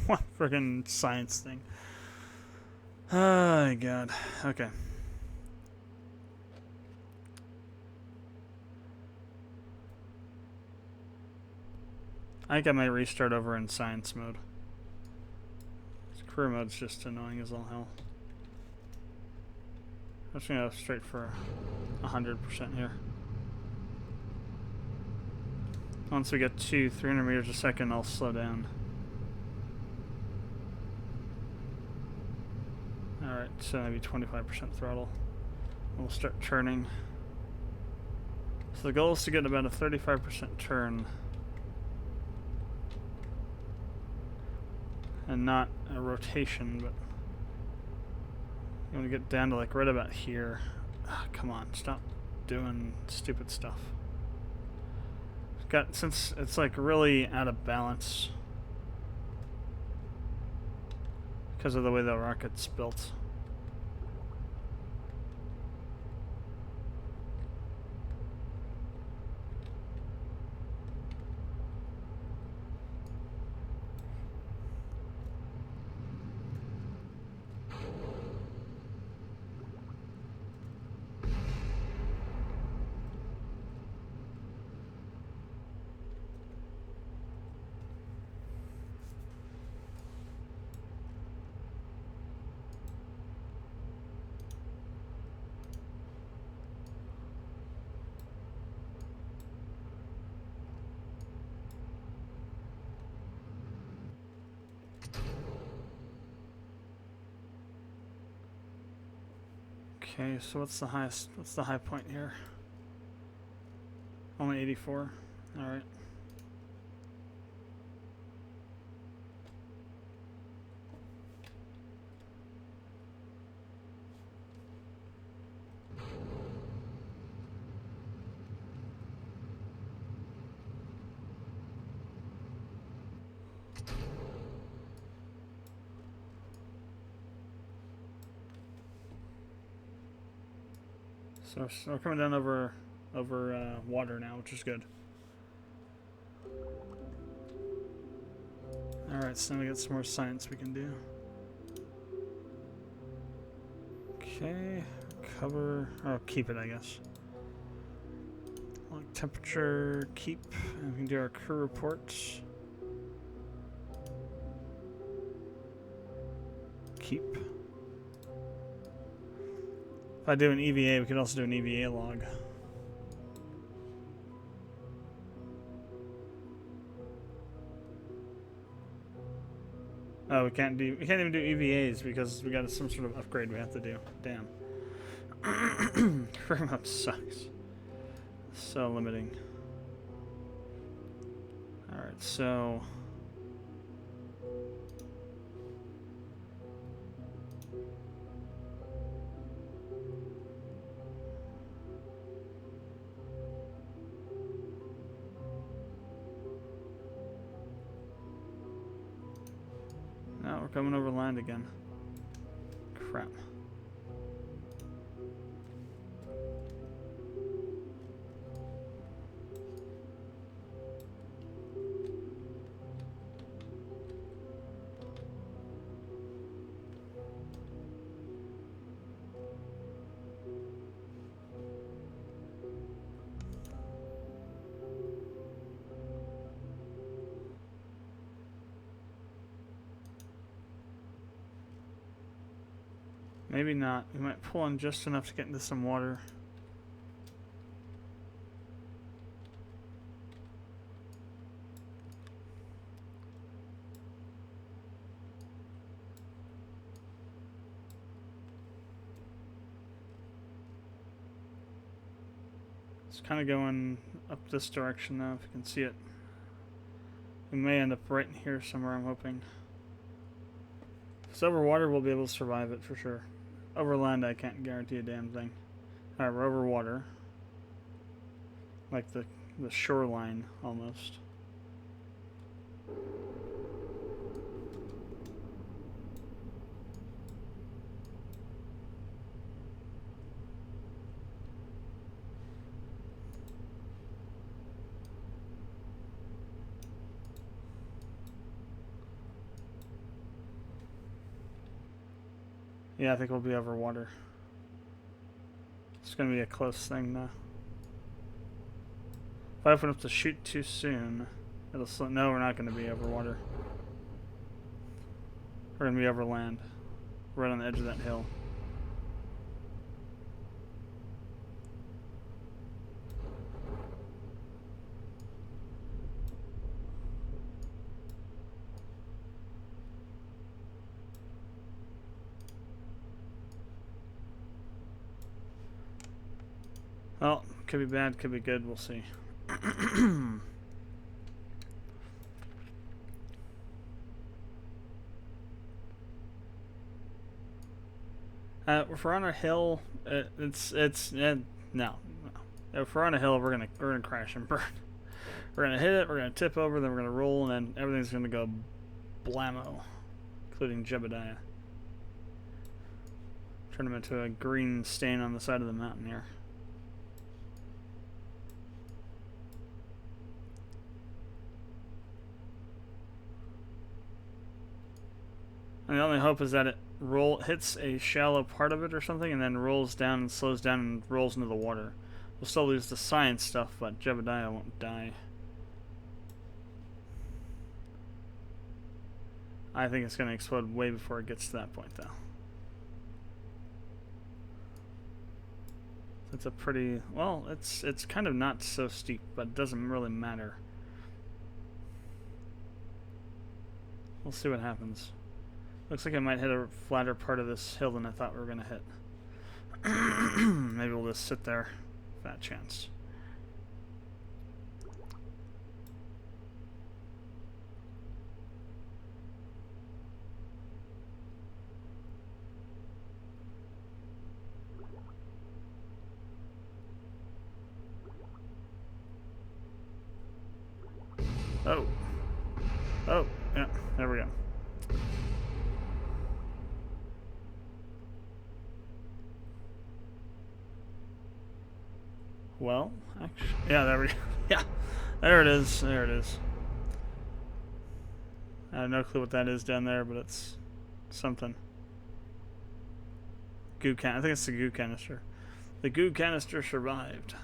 Speaker 2: What friggin' science thing. Oh my god. Okay. I think I might restart over in science mode. Career mode's just annoying as all hell. I'm just gonna go straight for 100% here. Once we get to 300 meters a second, I'll slow down. Alright, so maybe 25% throttle. We'll start turning. So the goal is to get about a 35% turn. And not a rotation, but you want to get down to like right about here. Ah, come on, stop doing stupid stuff. since it's like really out of balance because of the way the rocket's built. Okay, so what's the highest? What's the high point here? Only 84. All right. So we're coming down over water now, which is good. Alright, so now we got some more science we can do. Okay, cover, or keep it, I guess. Log temperature, keep, and we can do our crew reports. Keep. If I do an EVA, we could also do an EVA log. Oh, we can't even do EVAs because we got some sort of upgrade we have to do. Damn. Frame up sucks. So limiting. Alright, so now we're coming over land again. Crap. Maybe not. We might pull in just enough to get into some water. It's kind of going up this direction now, if you can see it. We may end up right in here somewhere, I'm hoping. If it's over water, we'll be able to survive it for sure. Over land, I can't guarantee a damn thing. Alright, we're over water. Like the shoreline, almost. Yeah, I think we'll be over water. It's going to be a close thing now. If I open up the chute too soon, it'll slow. No, we're not going to be over water. We're going to be over land. Right on the edge of that hill. Well, could be bad, could be good, we'll see. If we're on a hill, no. If we're on a hill, we're gonna crash and burn. We're gonna hit it, we're gonna tip over, then we're gonna roll, and then everything's gonna go blammo, including Jebediah. Turn him into a green stain on the side of the mountain here. And the only hope is that it hits a shallow part of it or something, and then rolls down and slows down and rolls into the water. We'll still lose the science stuff, but Jebediah won't die. I think it's going to explode way before it gets to that point, though. It's a pretty... well, it's kind of not so steep, but it doesn't really matter. We'll see what happens. Looks like I might hit a flatter part of this hill than I thought we were going to hit. Maybe we'll just sit there. Fat chance. Oh. Oh, yeah, there we go. Well, actually, yeah, there we go. Yeah, there it is. There it is. I have no clue what that is down there, but it's something. Goo can. I think it's the goo canister. The goo canister survived.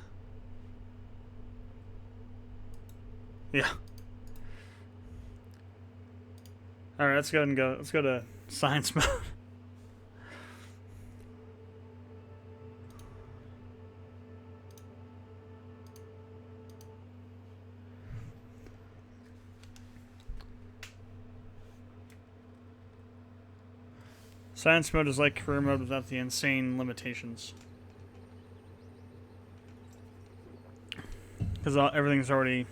Speaker 2: Yeah. All right, let's go ahead and go. Let's go to science mode. Science mode is like career mode without the insane limitations. Because everything's already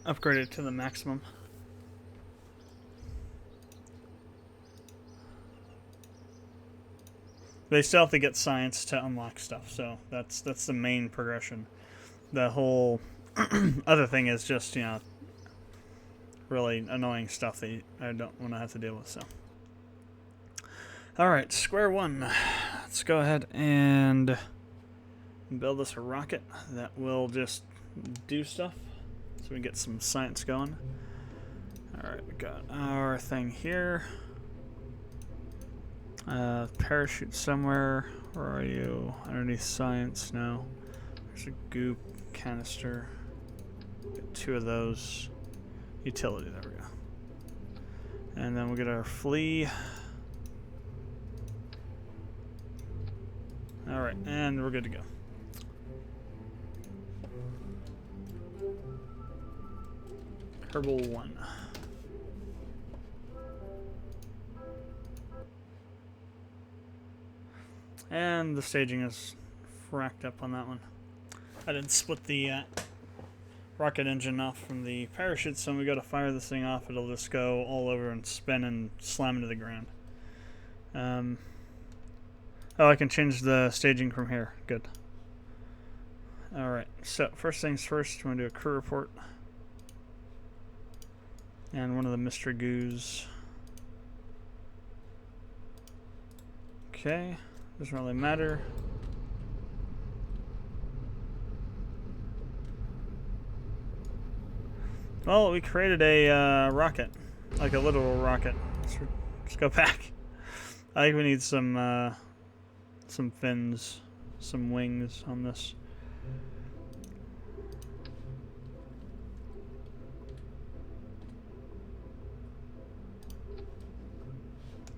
Speaker 2: upgraded to the maximum. They still have to get science to unlock stuff, so that's the main progression. The whole other thing is just, you know, really annoying stuff that I don't want to have to deal with, so. Alright, square one. Let's go ahead and build us a rocket that will just do stuff so we can get some science going. Alright, we got our thing here. Parachute somewhere. Where are you? Underneath science? No. There's a goop canister. Get 2 of those. Utility, there we go. And then we'll get our flea. Alright, and we're good to go. Kerbal 1. And the staging is fracked up on that one. I didn't split the rocket engine off from the parachute, so when we go to fire this thing off, it'll just go all over and spin and slam into the ground. Oh, I can change the staging from here. Good. Alright, so first things first, I'm going to do a crew report. And one of the Mr. Goos. Okay, doesn't really matter. Well, we created a rocket, like a literal rocket. Let's go back. I think we need some fins, some wings on this.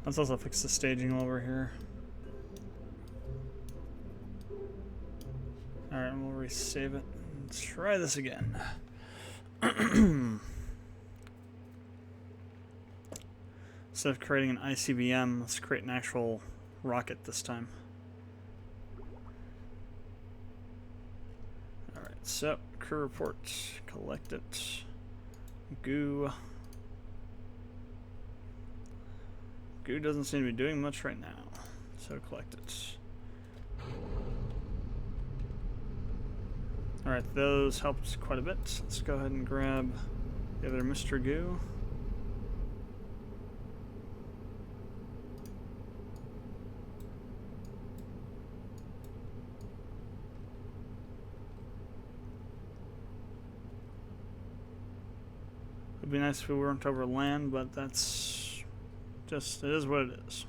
Speaker 2: Let's also fix the staging over here. Alright, we'll resave it. Let's try this again. Instead of creating an ICBM, let's create an actual rocket this time. Alright, so crew report, collect it. Goo. Goo doesn't seem to be doing much right now, so collect it. Alright, those helped quite a bit. Let's go ahead and grab the other Mr. Goo. It'd be nice if we weren't over land, but that's just, it is what it is.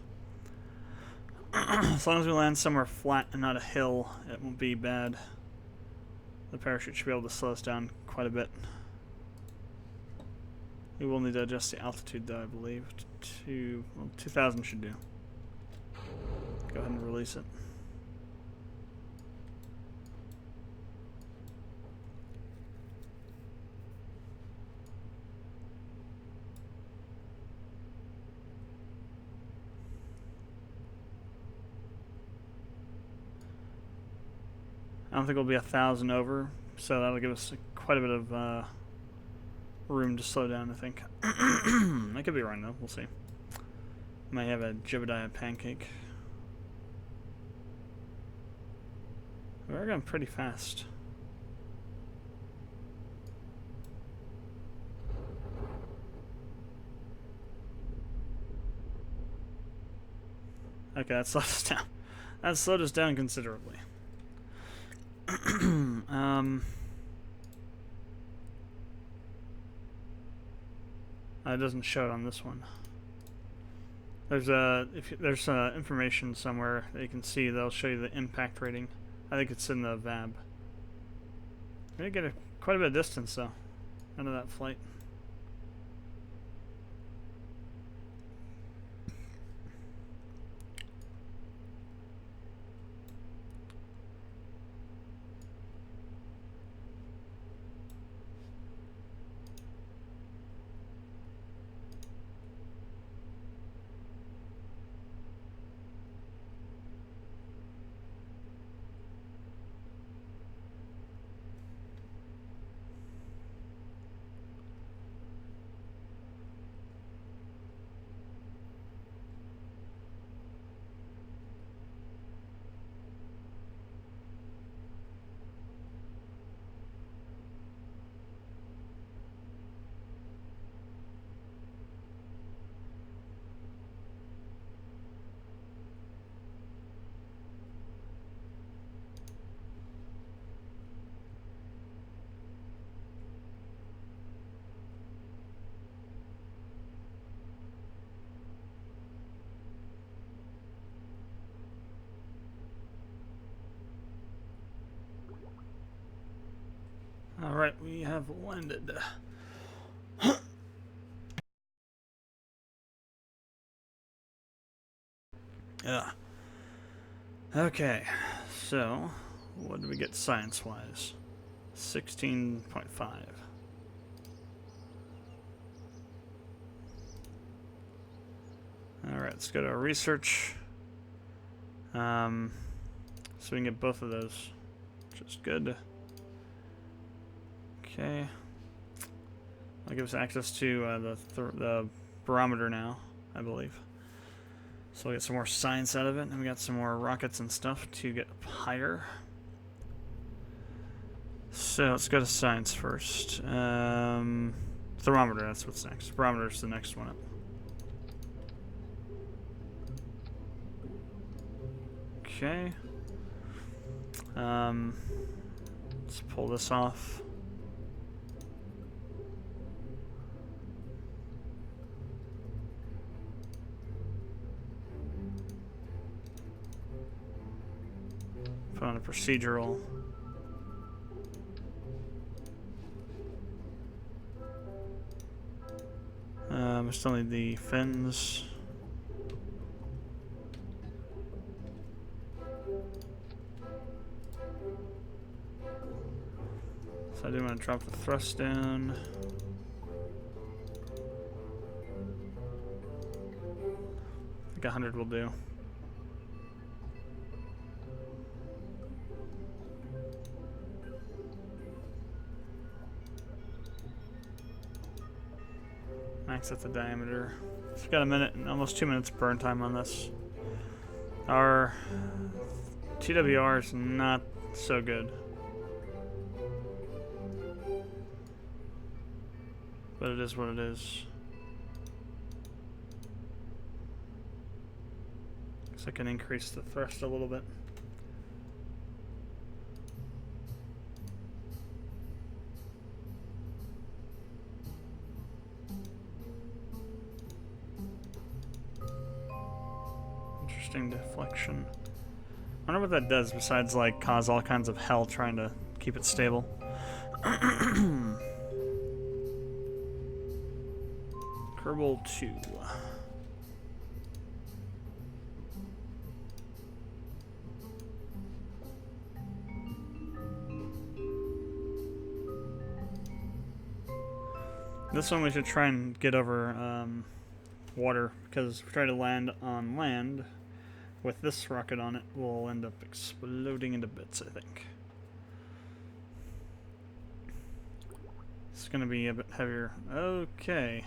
Speaker 2: As long as we land somewhere flat and not a hill, it won't be bad. The parachute should be able to slow us down quite a bit. We will need to adjust the altitude though, I believe. Well, 2,000 should do. Go ahead and release it. I don't think we'll be 1,000 over, so that'll give us quite a bit of room to slow down, I think. I could be wrong though, we'll see. Might have a Jebediah pancake. We're going pretty fast. Okay, that slowed us down. That slowed us down considerably. It doesn't show it on this one. There's information somewhere that you can see that'll show you the impact rating. I think it's in the VAB. We get quite a bit of distance though out of that flight. Alright, we have landed. Yeah. Okay, so what did we get science-wise? 16.5. Alright, let's go to our research. So we can get both of those, which is good. Okay. That'll give us access to the barometer now, I believe. So we'll get some more science out of it, and we got some more rockets and stuff to get up higher. So let's go to science first. Thermometer, that's what's next. Barometer's the next one up. Okay. Let's pull this off. Put on a procedural. We still need the fins. So I do want to drop the thrust down. I think 100 will do. Max at the diameter. We've got a minute and almost 2 minutes burn time on this. Our TWR is not so good. But it is what it is. Guess I can increase the thrust a little bit. Interesting deflection. I wonder what that does besides like cause all kinds of hell trying to keep it stable. Kerbal 2. This one we should try and get over water, because if we try to land on land with this rocket on it, we'll end up exploding into bits, I think. It's going to be a bit heavier. Okay.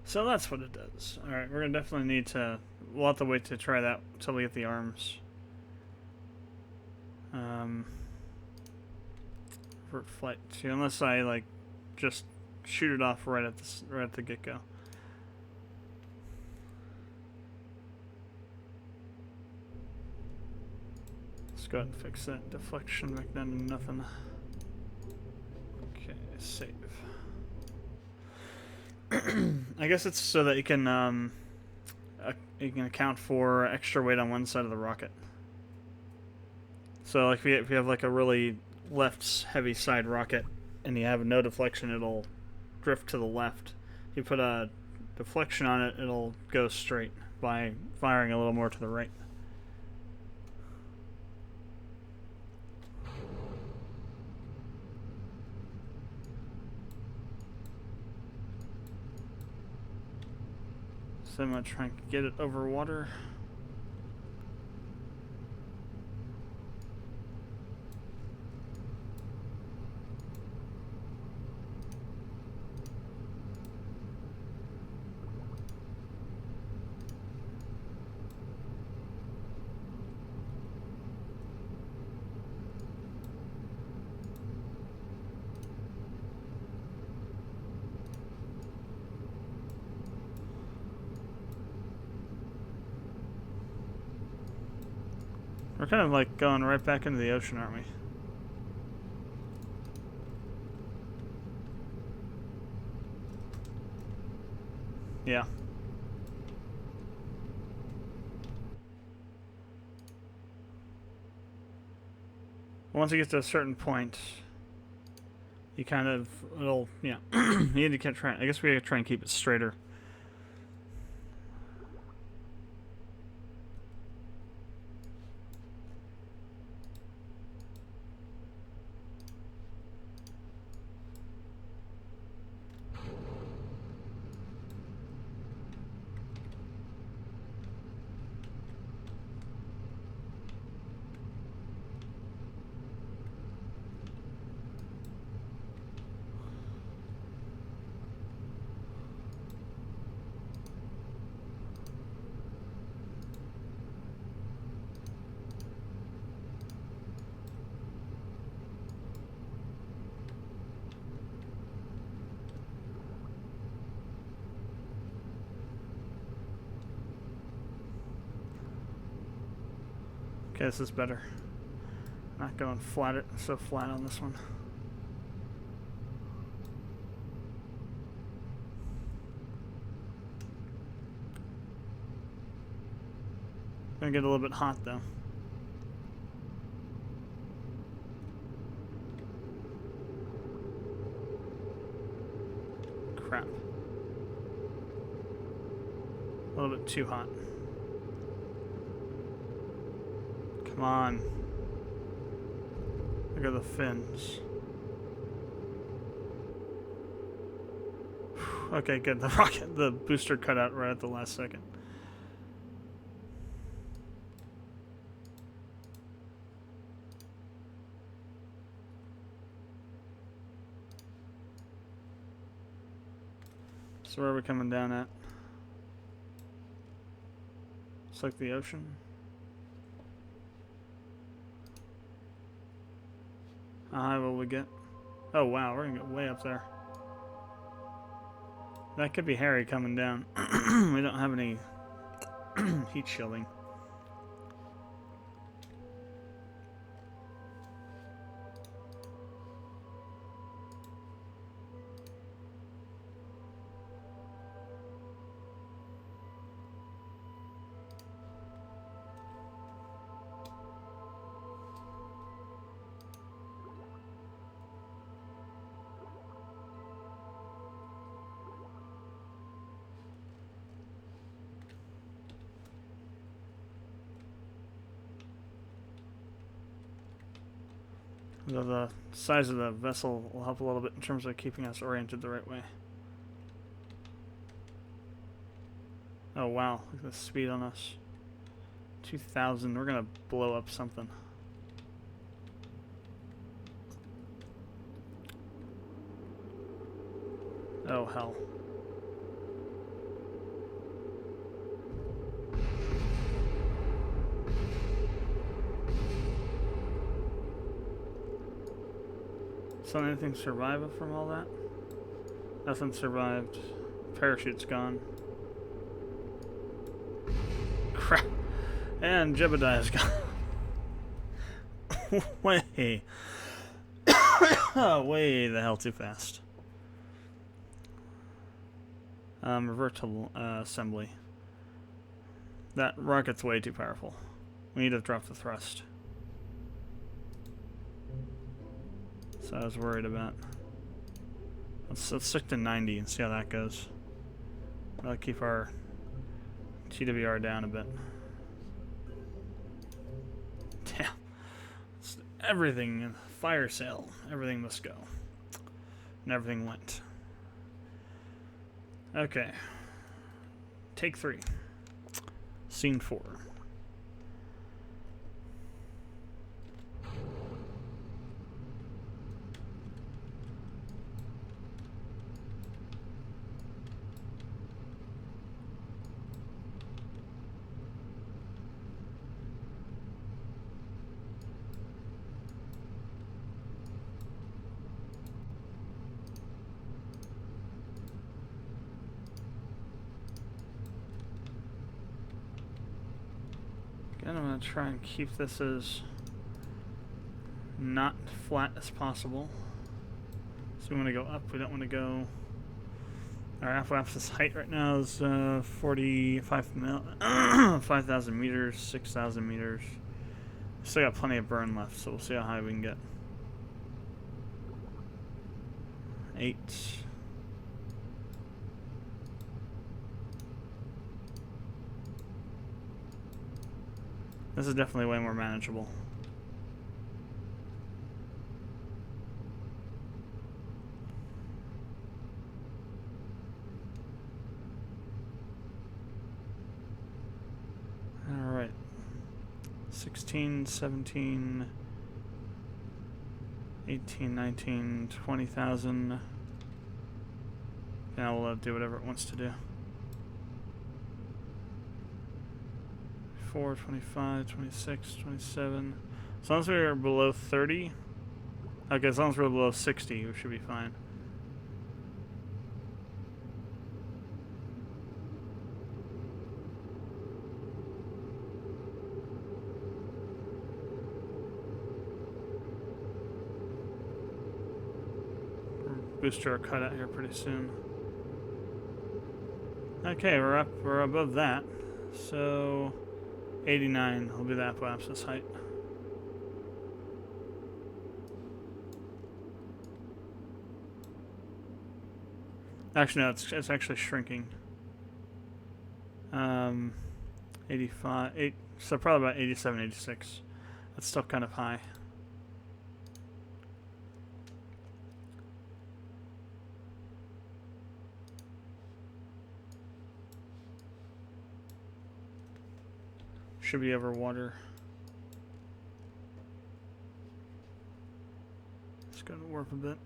Speaker 2: So that's what it does. Alright, we're going to definitely need to... We'll have to wait to try that until we get the arms. For flight 2, unless I like just shoot it off right at the get-go. Let's go ahead and fix that deflection back down to nothing. Okay, save. I guess it's so that you can account for extra weight on one side of the rocket. So like if you have like a really left heavy side rocket and you have no deflection, it'll drift to the left. If you put a deflection on it, it'll go straight by firing a little more to the right. So I'm going to try and get it over water. We're kind of like going right back into the ocean, aren't we? Yeah. Once you get to a certain point, you kind of, it'll, yeah. You need to keep trying. I guess we gotta try and keep it straighter. Okay, this is better. Not going flat, so flat on this one. Gonna get a little bit hot though. Crap. A little bit too hot. Come on. Look at the fins. Okay, good. The booster cut out right at the last second. So where are we coming down at? It's like the ocean. How high will we get? Oh wow, we're gonna get way up there. That could be Harry coming down. We don't have any heat shielding. The size of the vessel will help a little bit in terms of keeping us oriented the right way. Oh wow, look at the speed on us. 2,000, we're gonna blow up something. Oh hell. So anything survive from all that? Nothing survived. Parachute's gone. Crap. And Jebediah's gone. Way. Way the hell too fast. Revert to assembly. That rocket's way too powerful. We need to drop the thrust. So I was worried about. Let's stick to 90 and see how that goes. That'll keep our TWR down a bit. Damn. Everything, fire sale, everything must go. And everything went. Okay. Take 3. Scene 4. Again, I'm going to try and keep this as not flat as possible. So we want to go up, we don't want to go... Our apoapsis height right now is 5,000 meters, 6,000 meters. Still got plenty of burn left, so we'll see how high we can get. 8. This is definitely way more manageable. Alright. 16, 17, 18, 19, 20,000. Now we'll do whatever it wants to do. 24, 25, 26, 27. As long as we're below 30. Okay, as long as we're below 60, we should be fine. Booster our cutout here pretty soon. Okay, we're above that. So 89 will be the apoapsis height. Actually, no, it's actually shrinking. 85, so probably about 87, 86. That's still kind of high. Should be over water. It's going to warp a bit.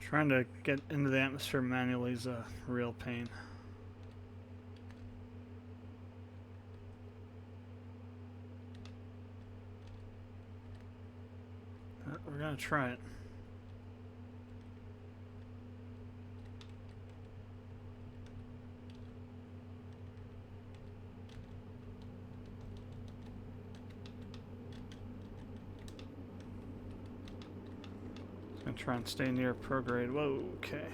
Speaker 2: Trying to get into the atmosphere manually is a real pain. But we're gonna try it. Gonna try and stay near prograde. Whoa, okay.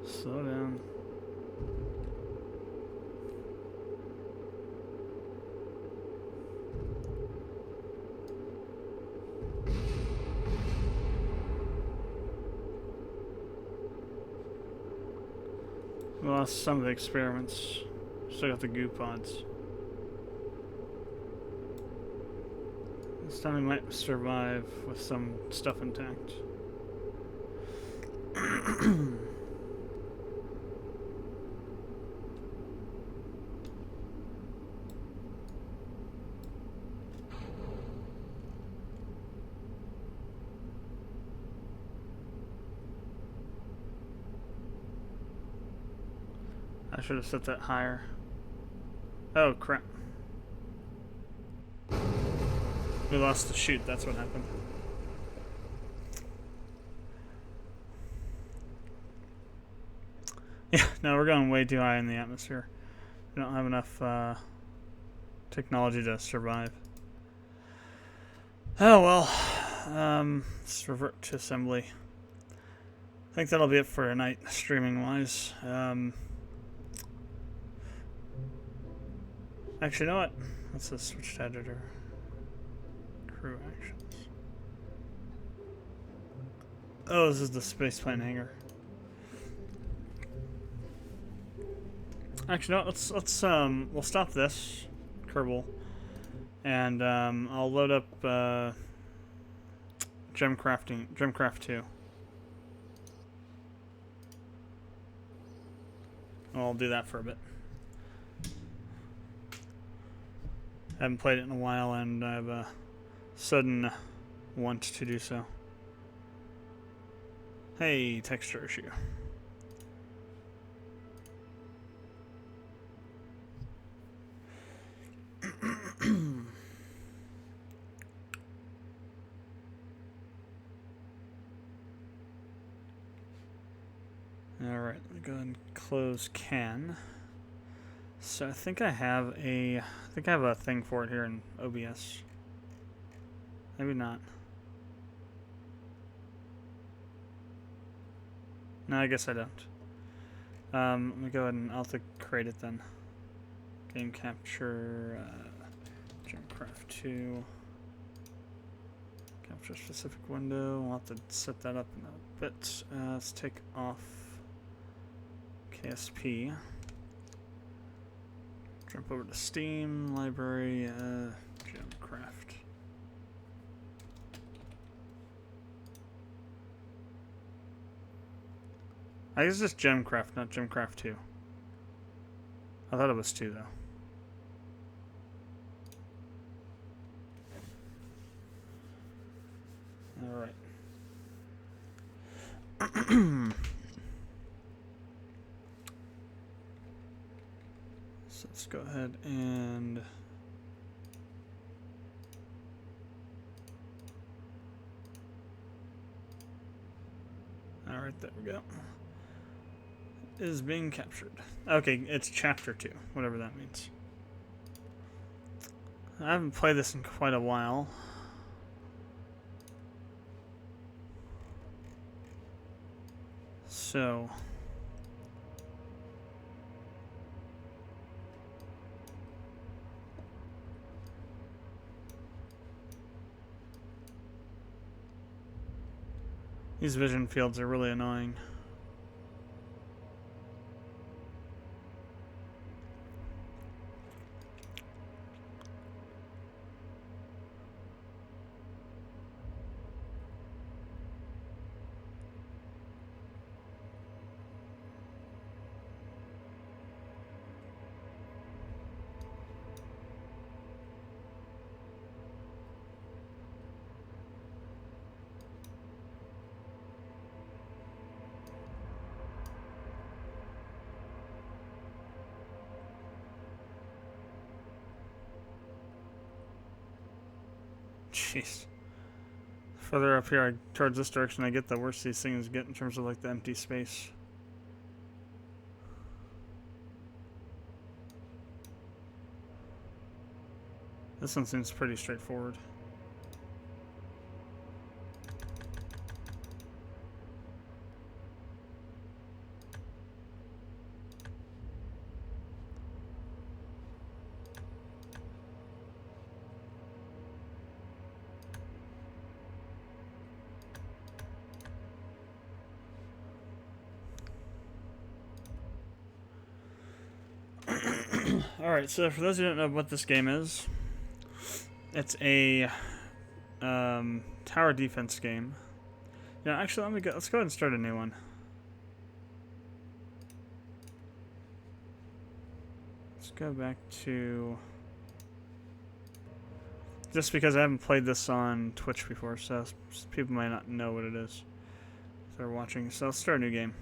Speaker 2: Slow down. We lost some of the experiments. Still got the goo pods. This time we might survive with some stuff intact. I should have set that higher. Oh, crap. We lost the chute, that's what happened. Yeah, no, we're going way too high in the atmosphere. We don't have enough technology to survive. Oh, well. Let's revert to assembly. I think that'll be it for tonight, streaming-wise. Actually, you know what? Let's just switch to editor. Crew actions. Oh, this is the spaceplane hangar. Actually, no. We'll stop this, Kerbal, and I'll load up Gemcraft 2. I'll do that for a bit. I haven't played it in a while, and I have a sudden want to do so. Hey, texture issue. Alright, let me go ahead and close can. So I think I have a thing for it here in OBS. Maybe not. No, I guess I don't. Let me go ahead and I'll have to create it then. Game capture, Gemcraft 2. Capture specific window. We'll have to set that up in a bit. Let's take off KSP. Jump over to Steam, library, Gemcraft. I guess it's just Gemcraft, not Gemcraft 2. I thought it was 2 though. Alright. So let's go ahead and alright, there we go. Is being captured. Okay, it's chapter 2, whatever that means. I haven't played this in quite a while. So these vision fields are really annoying. Jeez. Further up here towards this direction, I get the worse these things get in terms of like the empty space. This one seems pretty straightforward. Alright, so for those who don't know what this game is, it's a tower defense game. Yeah, actually, let's go ahead and start a new one. Let's go back to... Just because I haven't played this on Twitch before, so people might not know what it is if they're watching. So let's start a new game.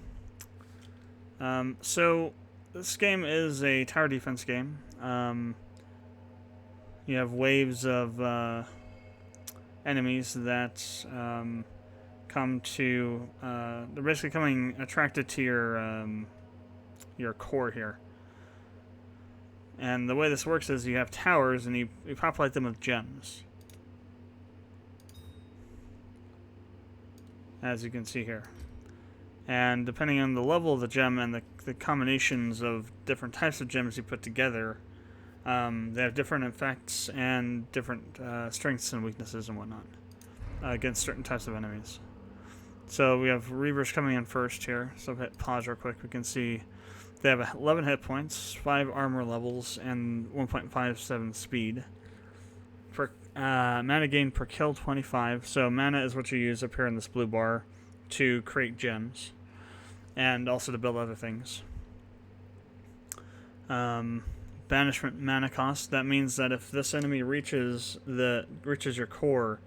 Speaker 2: So this game is a tower defense game. You have waves of enemies that come to... they're basically coming attracted to your core here. And the way this works is you have towers and you populate them with gems. As you can see here. And depending on the level of the gem and the combinations of different types of gems you put together, they have different effects and different strengths and weaknesses and whatnot against certain types of enemies. So we have Reavers coming in first here. So if I hit pause real quick, we can see they have 11 hit points, 5 armor levels, and 1.57 speed. For mana gain per kill, 25. So mana is what you use up here in this blue bar to create gems, and also to build other things. Banishment mana cost. That means that if this enemy reaches your core,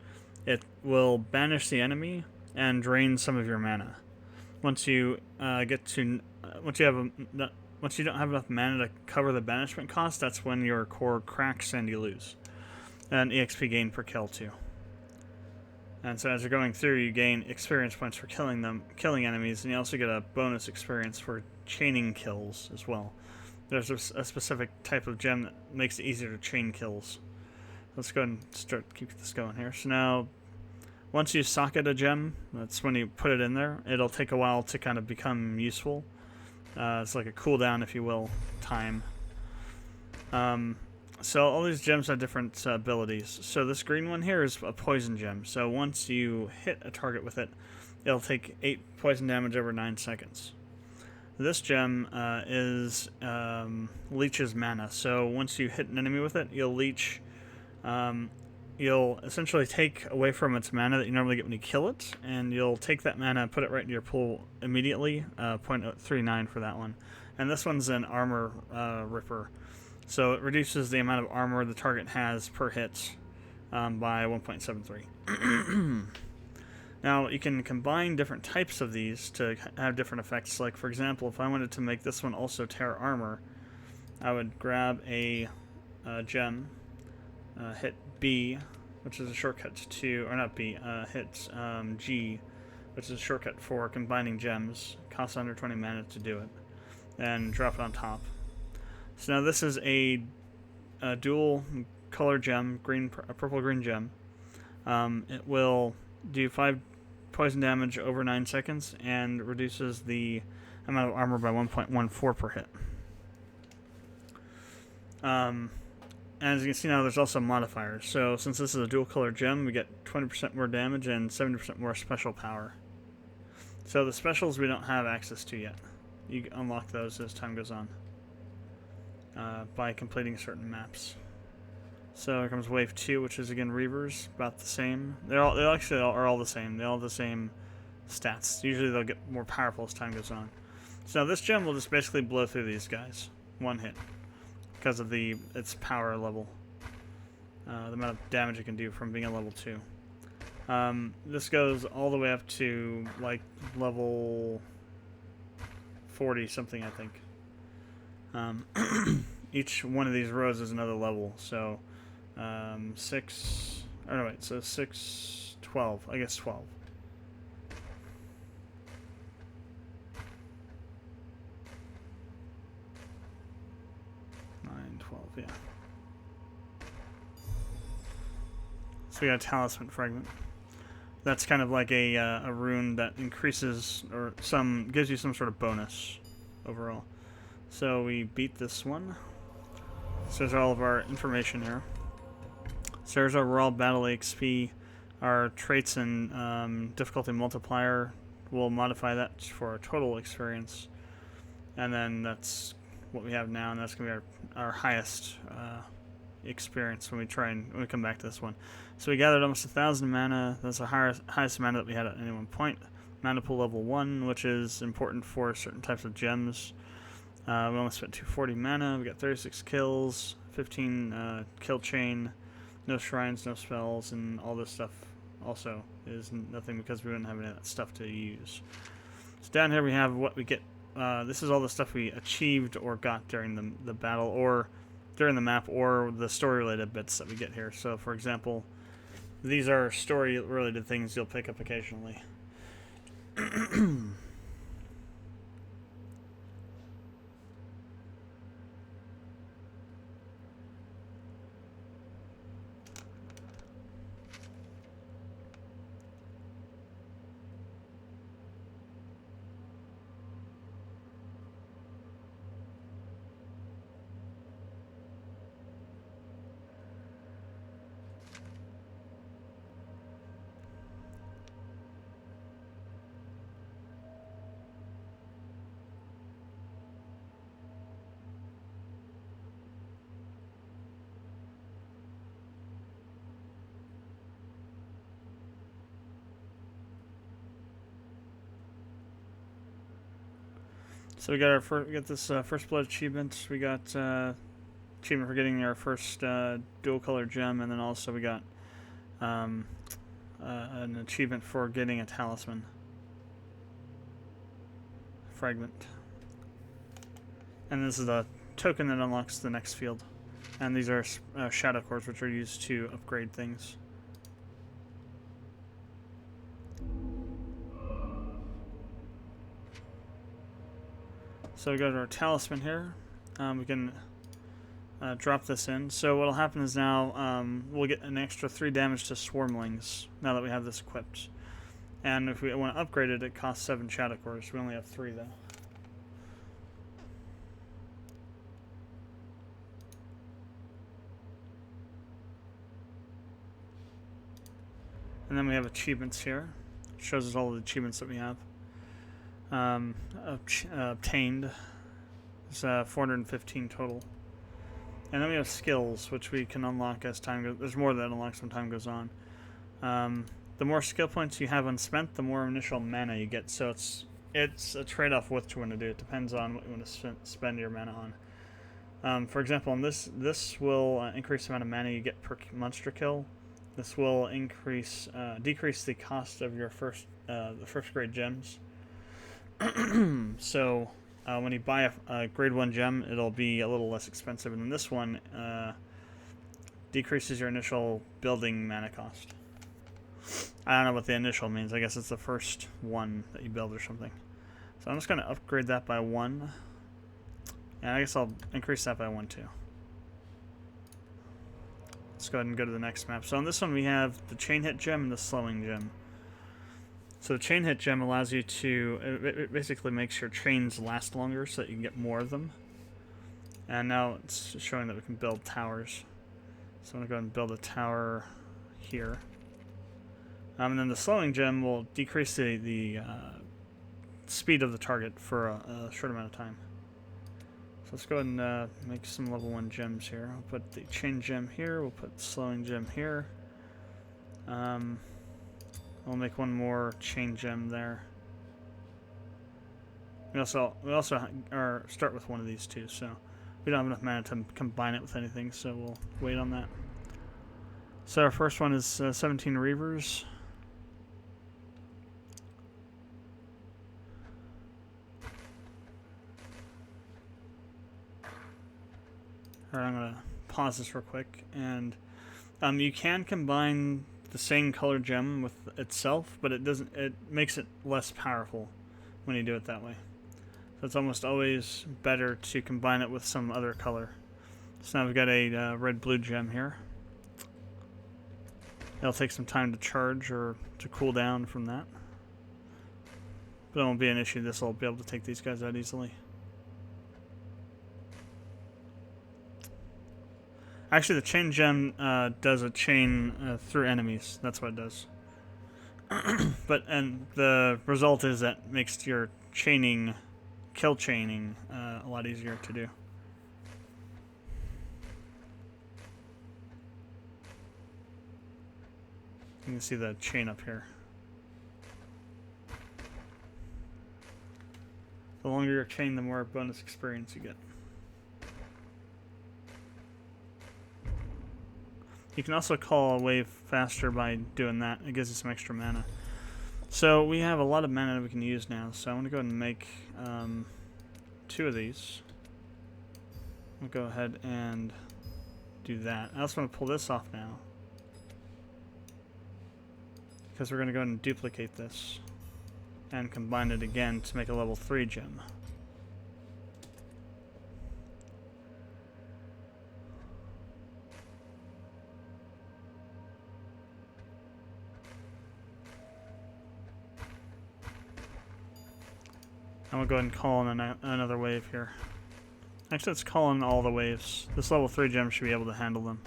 Speaker 2: it will banish the enemy and drain some of your mana. Once you once you don't have enough mana to cover the banishment cost, that's when your core cracks and you lose. And EXP gain per kill too. And so as you're going through, you gain experience points for killing enemies, and you also get a bonus experience for chaining kills as well. There's a specific type of gem that makes it easier to chain kills. Let's go ahead and keep this going here. So now, once you socket a gem, that's when you put it in there. It'll take a while to kind of become useful. It's like a cooldown, if you will, time. So all these gems have different abilities. So this green one here is a poison gem. So once you hit a target with it, it'll take 8 poison damage over 9 seconds. This gem leeches mana. So once you hit an enemy with it, you'll leech. You'll essentially take away from its mana that you normally get when you kill it, and you'll take that mana and put it right into your pool immediately. 0.39 for that one. And this one's an armor ripper. So it reduces the amount of armor the target has per hit by 1.73. Now, you can combine different types of these to have different effects. Like, for example, if I wanted to make this one also Terra Armor, I would grab a gem, hit B, which is a shortcut to... Or not B, hit G, which is a shortcut for combining gems. Costs under 20 mana to do it. And drop it on top. So now this is a dual color gem, a purple-green gem. It will do 5 poison damage over 9 seconds and reduces the amount of armor by 1.14 per hit. As you can see now, there's also modifiers. So since this is a dual color gem, we get 20% more damage and 70% more special power. So the specials we don't have access to yet. You unlock those as time goes on by completing certain maps. So here comes Wave 2, which is again Reavers, about the same. They actually are all the same. They all have the same stats. Usually they'll get more powerful as time goes on. So now this gem will just basically blow through these guys. One hit. Because of its power level. The amount of damage it can do from being a level 2. This goes all the way up to like level 40 something, I think. Each one of these rows is another level. So 6, Oh no, wait. So 6, 12. I guess 12. 9, 12. Yeah. So we got a talisman fragment. That's kind of like a rune that increases or gives you some sort of bonus overall. So we beat this one. So there's all of our information here. So there's our raw battle XP, our traits and difficulty multiplier. We'll modify that for our total experience, and then that's what we have now, and that's gonna be our highest experience when we come back to this one. So we gathered almost 1,000 mana. That's the highest mana that we had at any one point. Mana pool level 1, which is important for certain types of gems. We only spent 240 mana. We got 36 kills, 15 kill chain, no shrines, no spells, and all this stuff also is nothing because we didn't have any of that stuff to use. So down here we have what we get. This is all the stuff we achieved or got during the battle or during the map or the story-related bits that we get here. So, for example, these are story-related things you'll pick up occasionally. So we got this first blood achievement. We got achievement for getting our first dual color gem, and then also we got an achievement for getting a talisman fragment. And this is the token that unlocks the next field. And these are shadow cores, which are used to upgrade things. So we go to our talisman here. We can drop this in. So what'll happen is now we'll get an extra 3 damage to swarmlings now that we have this equipped. And if we want to upgrade it, it costs 7 shadow cores. We only have 3 though. And then we have achievements here. It shows us all the achievements that we have. Obtained. It's 415 total. And then we have skills, which we can unlock as time goes. There's more that unlocks when time goes on. The more skill points you have unspent, the more initial mana you get. So it's a trade-off what you want to do. It depends on what you want to spend your mana on. For example, this will increase the amount of mana you get per monster kill. This will decrease the cost of your the first grade gems. So when you buy a grade 1 gem, it'll be a little less expensive, and then this one decreases your initial building mana cost. I don't know what the initial means. I guess it's the first one that you build or something. So I'm just going to upgrade that by 1, and I guess I'll increase that by 1 too. Let's go ahead and go to the next map. So on this one we have the chain hit gem and the slowing gem. So the chain hit gem allows you to, it basically makes your chains last longer so that you can get more of them. And now it's showing that we can build towers. So I'm going to go ahead and build a tower here. And then the slowing gem will decrease the speed of the target for a short amount of time. So let's go ahead and make some level 1 gems here. I'll put the chain gem here, we'll put the slowing gem here. We'll make one more chain gem there. We also start with one of these two, so we don't have enough mana to combine it with anything, so we'll wait on that. So our first one is 17 Reavers. Alright, I'm going to pause this real quick, and You can combine the same color gem with itself, but it doesn't. It makes it less powerful when you do it that way. So it's almost always better to combine it with some other color. So now we've got a red-blue gem here. It'll take some time to charge or to cool down from that. But it won't be an issue. This will be able to take these guys out easily. Actually, the chain gem does a chain through enemies. That's what it does. And the result is that makes your chaining, kill chaining, a lot easier to do. You can see the chain up here. The longer your chain, the more bonus experience you get. You can also call a wave faster by doing that. It gives you some extra mana. So we have a lot of mana that we can use now. So I'm going to go ahead and make 2 of these. We'll go ahead and do that. I also want to pull this off now, because we're going to go ahead and duplicate this and combine it again to make a level 3 gem. I'm going to go ahead and call in another wave here. Actually, let's call in all the waves. This level 3 gem should be able to handle them.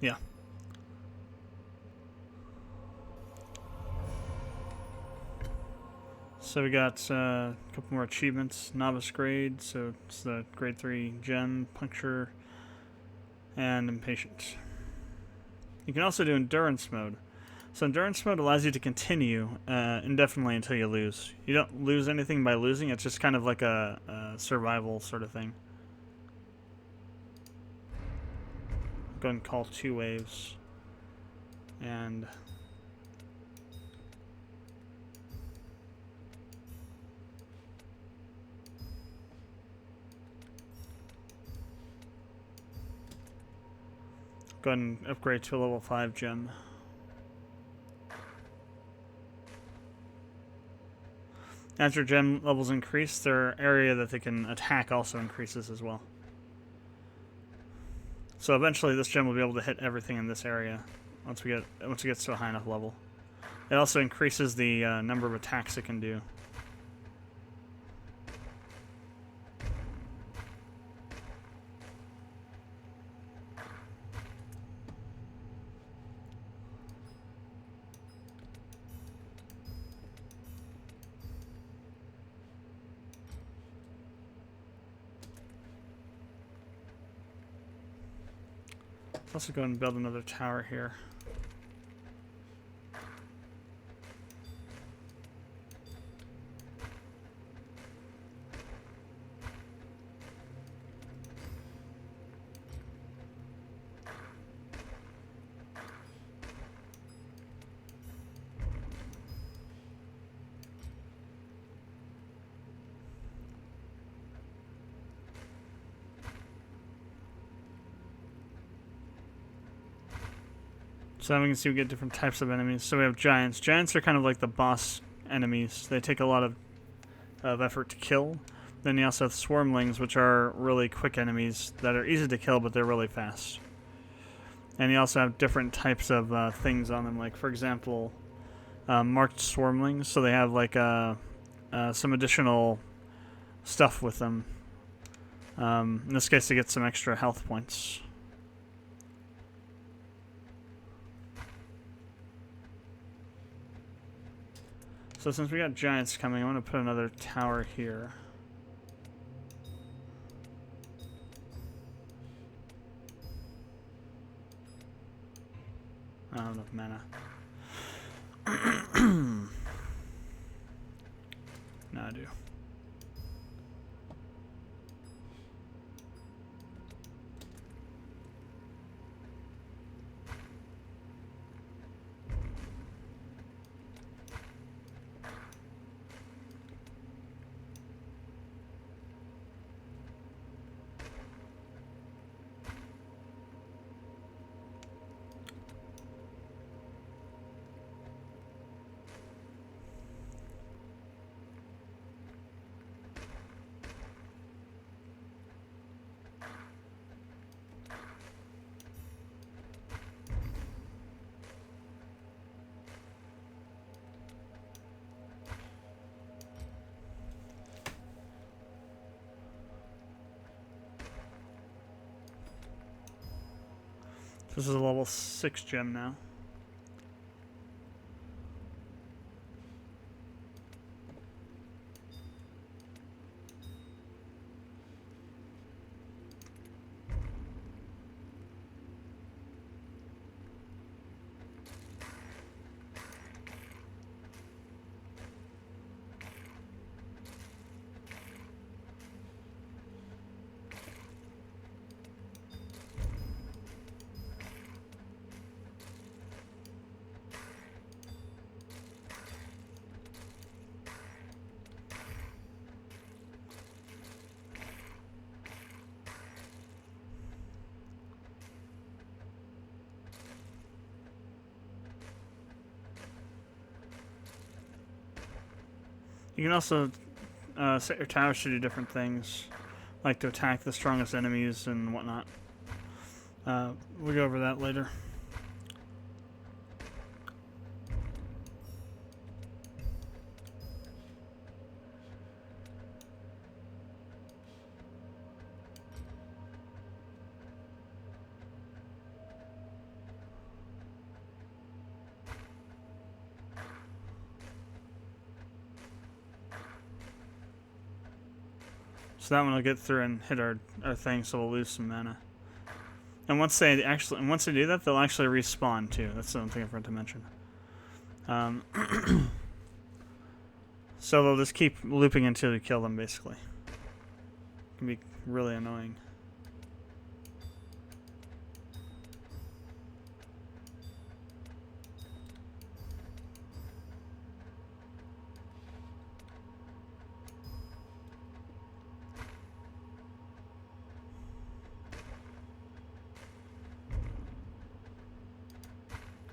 Speaker 2: Yeah. So we got a couple more achievements. Novice grade, so it's the grade 3 gem, puncture, and impatient. You can also do endurance mode. So endurance mode allows you to continue indefinitely until you lose. You don't lose anything by losing, it's just kind of like a survival sort of thing. Go ahead and call 2 waves. And go ahead and upgrade to a level 5 gem. As your gem levels increase, their area that they can attack also increases as well. So eventually this gem will be able to hit everything in this area once it gets to a high enough level. It also increases the number of attacks it can do. Let's also go and build another tower here. So we can see we get different types of enemies. So we have giants. Giants are kind of like the boss enemies. They take a lot of effort to kill. Then you also have swarmlings, which are really quick enemies that are easy to kill, but they're really fast. And you also have different types of things on them. Like, for example, marked swarmlings. So they have like some additional stuff with them. In this case, they get some extra health points. So since we got giants coming, I want to put another tower here. I don't have enough mana. Now I do. This is a level 6 gem now. You can also set your towers to do different things, like to attack the strongest enemies and whatnot. We'll go over that later. So that one will get through and hit our thing, so we'll lose some mana. And once they do that, they'll actually respawn too. That's something I forgot to mention. So they'll just keep looping until you kill them, basically. It can be really annoying.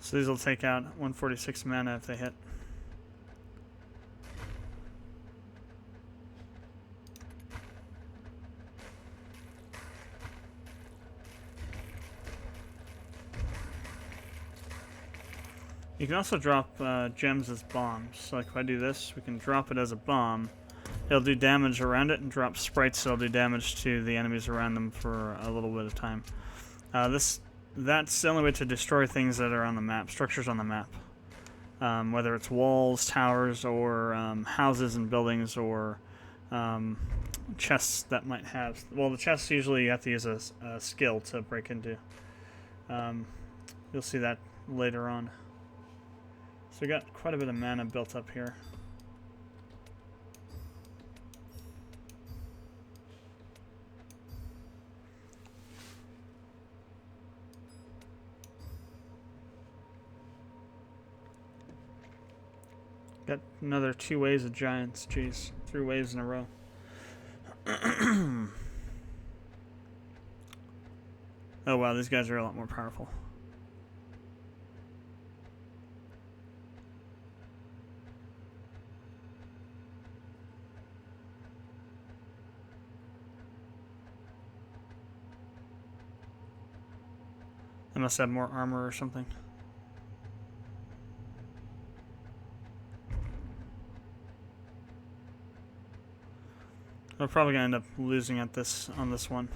Speaker 2: So these will take out 146 mana if they hit. You can also drop gems as bombs. So like if I do this, we can drop it as a bomb. It'll do damage around it and drop sprites, so it'll do damage to the enemies around them for a little bit of time. That's the only way to destroy things that are on the map, structures on the map. Whether it's walls, towers, or houses and buildings, or chests that might have... Well, the chests usually you have to use a skill to break into. You'll see that later on. So we got quite a bit of mana built up here. Got another 2 waves of giants. Jeez, 3 waves in a row. Oh wow, these guys are a lot more powerful. They must have more armor or something. We're probably gonna end up losing at on this one.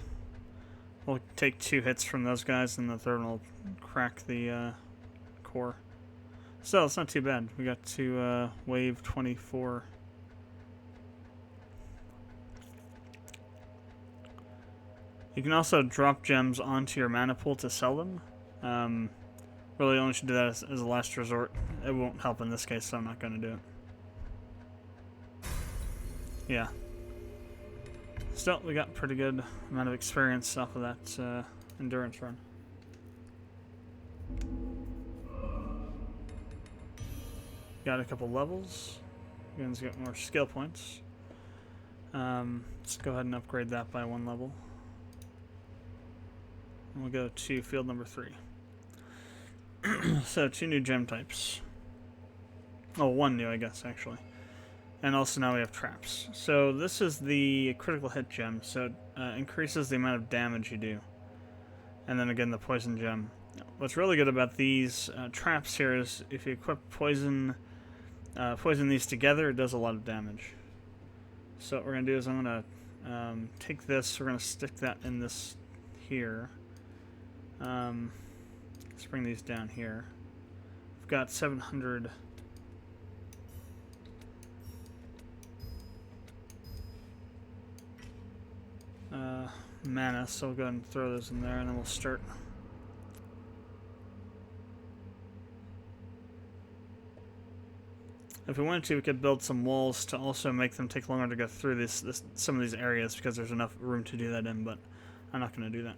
Speaker 2: We'll take 2 hits from those guys, and the third one will crack the core. So it's not too bad. We got to wave 24. You can also drop gems onto your mana pool to sell them. Really only should do that as a last resort. It won't help in this case, so I'm not going to do it. Yeah. Still, we got pretty good amount of experience off of that endurance run. Got a couple levels. We're going to get more skill points. Let's go ahead and upgrade that by 1 level. And we'll go to field number 3. So 2 new gem types. Oh, 1 new, I guess, actually. And also now we have traps. So this is the critical hit gem, so it increases the amount of damage you do. And then again, the poison gem. What's really good about these traps here is if you equip poison these together, it does a lot of damage. So what we're going to do is I'm going to take this, we're going to stick that in this here. Let's bring these down here. We've got 700... mana, so we'll go ahead and throw those in there and then we'll start. If we wanted to, we could build some walls to also make them take longer to go through some of these areas because there's enough room to do that in, but I'm not going to do that.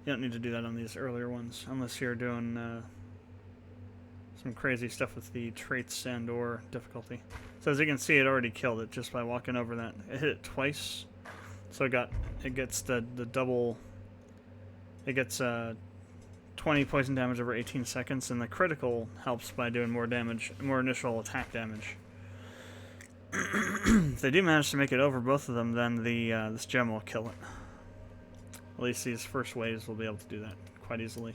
Speaker 2: You don't need to do that on these earlier ones unless you're doing some crazy stuff with the traits and or difficulty. So as you can see, it already killed it just by walking over that. It hit it twice. So it gets the double. It gets 20 poison damage over 18 seconds, and the critical helps by doing more damage, more initial attack damage. If they do manage to make it over both of them, then this gem will kill it. At least these first waves will be able to do that quite easily.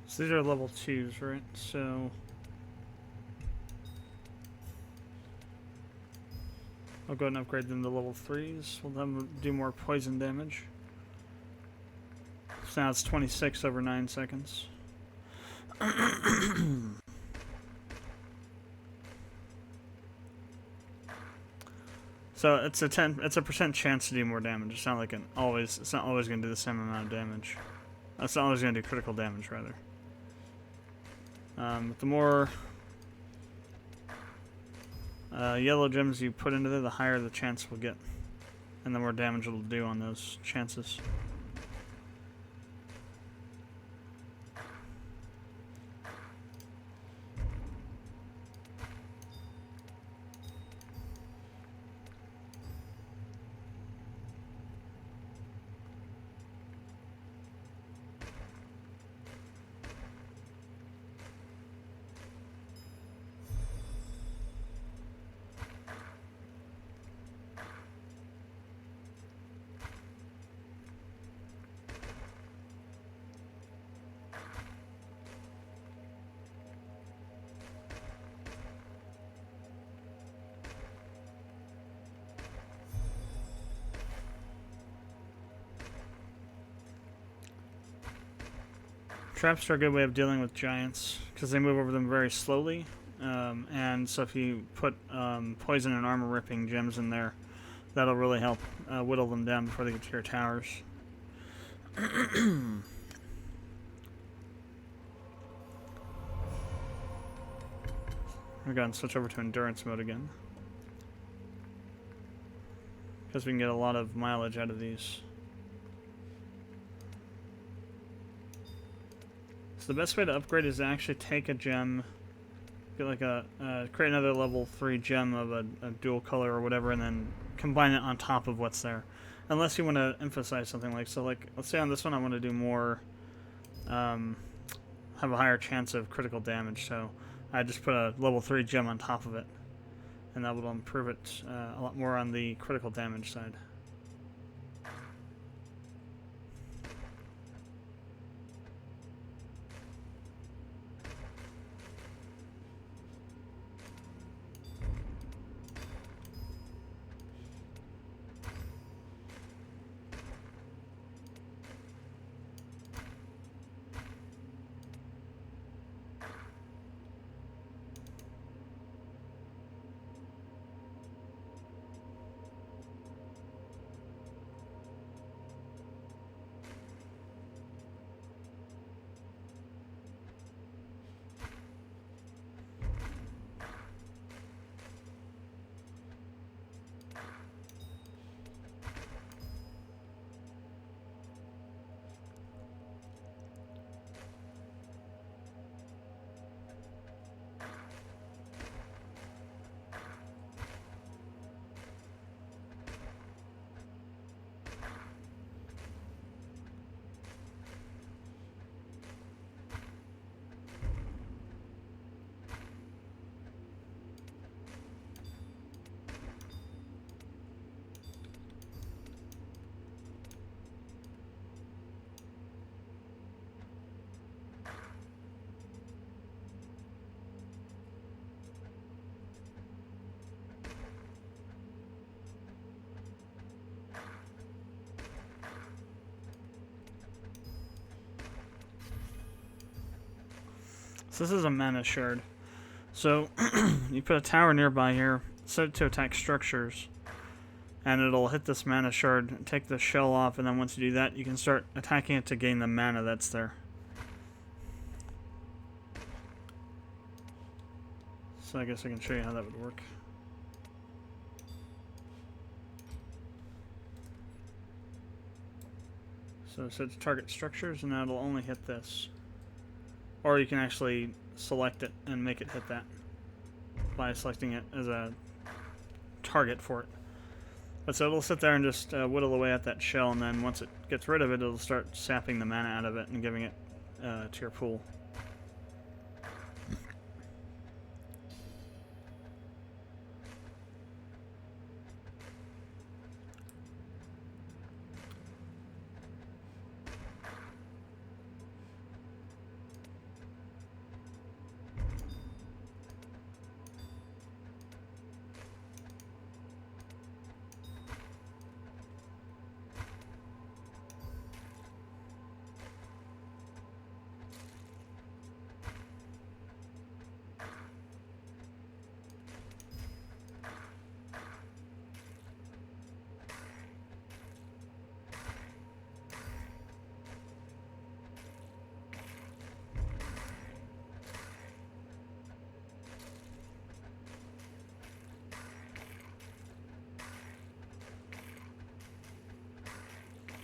Speaker 2: So these are level 2s, right? So I'll go ahead and upgrade them to level 3s. We'll have them do more poison damage. So now it's 26 over 9 seconds. So it's a percent chance to do more damage. It's not like it's not always going to do the same amount of damage. It's not always going to do critical damage, rather. But the more yellow gems you put into there, the higher the chance we'll get, and the more damage it'll do on those chances. Traps are a good way of dealing with giants because they move over them very slowly, and so if you put poison and armor ripping gems in there, that'll really help whittle them down before they get to your towers. We're going to switch over to endurance mode again because we can get a lot of mileage out of these. So the best way to upgrade is to actually take a gem, get like create another level 3 gem of a dual color or whatever, and then combine it on top of what's there. Unless you want to emphasize something like, so like, let's say on this one I want to do more, have a higher chance of critical damage, so I just put a level 3 gem on top of it, and that will improve it a lot more on the critical damage side. So this is a mana shard. So you put a tower nearby here, set it to attack structures, and it'll hit this mana shard, take the shell off, and then once you do that, you can start attacking it to gain the mana that's there. So I guess I can show you how that would work. So set to target structures, and that'll only hit this. Or you can actually select it and make it hit that by selecting it as a target for it. But so it'll sit there and just whittle away at that shell, and then once it gets rid of it, it'll start sapping the mana out of it and giving it to your pool.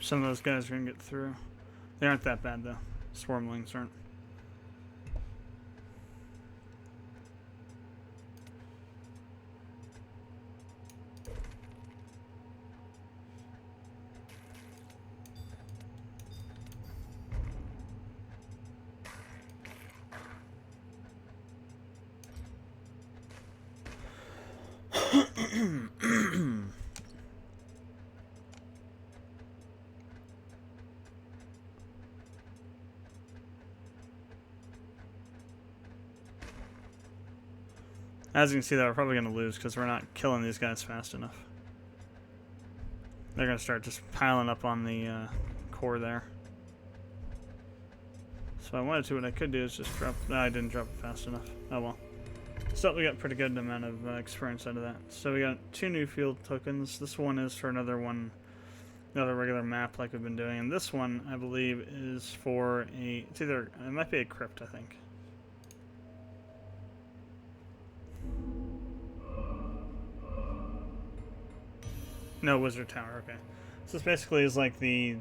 Speaker 2: Some of those guys are going to get through. They aren't that bad, though. Swarmlings aren't. As you can see, though, we're probably going to lose because we're not killing these guys fast enough. They're going to start just piling up on the core there. So if I wanted to, what I could do is just drop... No, I didn't drop it fast enough. Oh well. Still, we got a pretty good amount of experience out of that. So we got 2 new field tokens. This one is for another regular map like we've been doing. And this one, I believe, is for a... it might be a crypt, I think. No, Wizard Tower, okay. So this basically is like the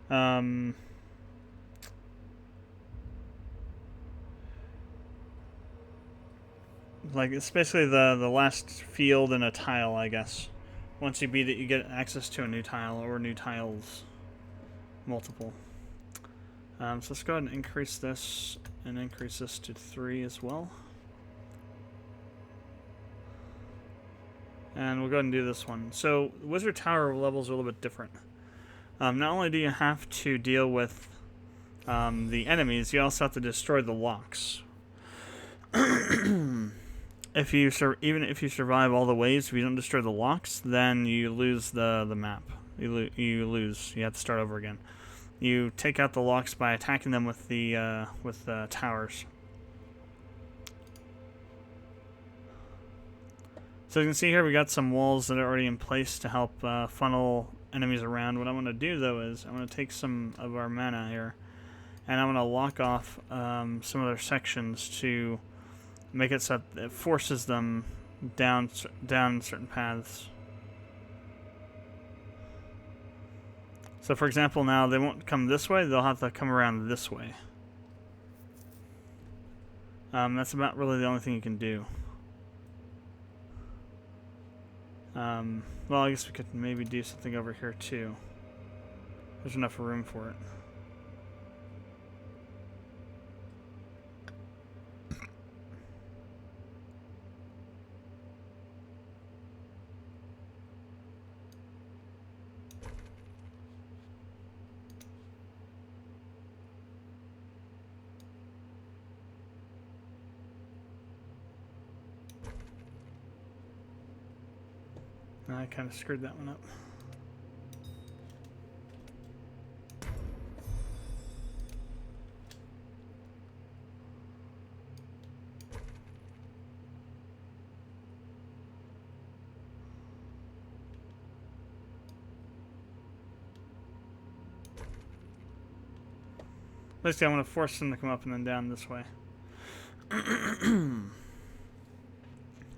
Speaker 2: Like, it's basically the last field in a tile, I guess. Once you beat it, you get access to a new tile or new tiles. Multiple. So let's go ahead and increase this to 3 as well. And we'll go ahead and do this one. So, Wizard Tower levels are a little bit different. Not only do you have to deal with the enemies, you also have to destroy the locks. Even if you survive all the waves, if you don't destroy the locks, then you lose the map. You lose. You have to start over again. You take out the locks by attacking them with the towers. So you can see here we got some walls that are already in place to help funnel enemies around. What I'm going to do though is I'm going to take some of our mana here, and I'm going to lock off some of their sections to make it so that it forces them down certain paths. So for example, now they won't come this way, they'll have to come around this way. That's about really the only thing you can do. Well, I guess we could maybe do something over here too. There's enough room for it. I kind of screwed that one up. Basically, I want to force them to come up and then down this way.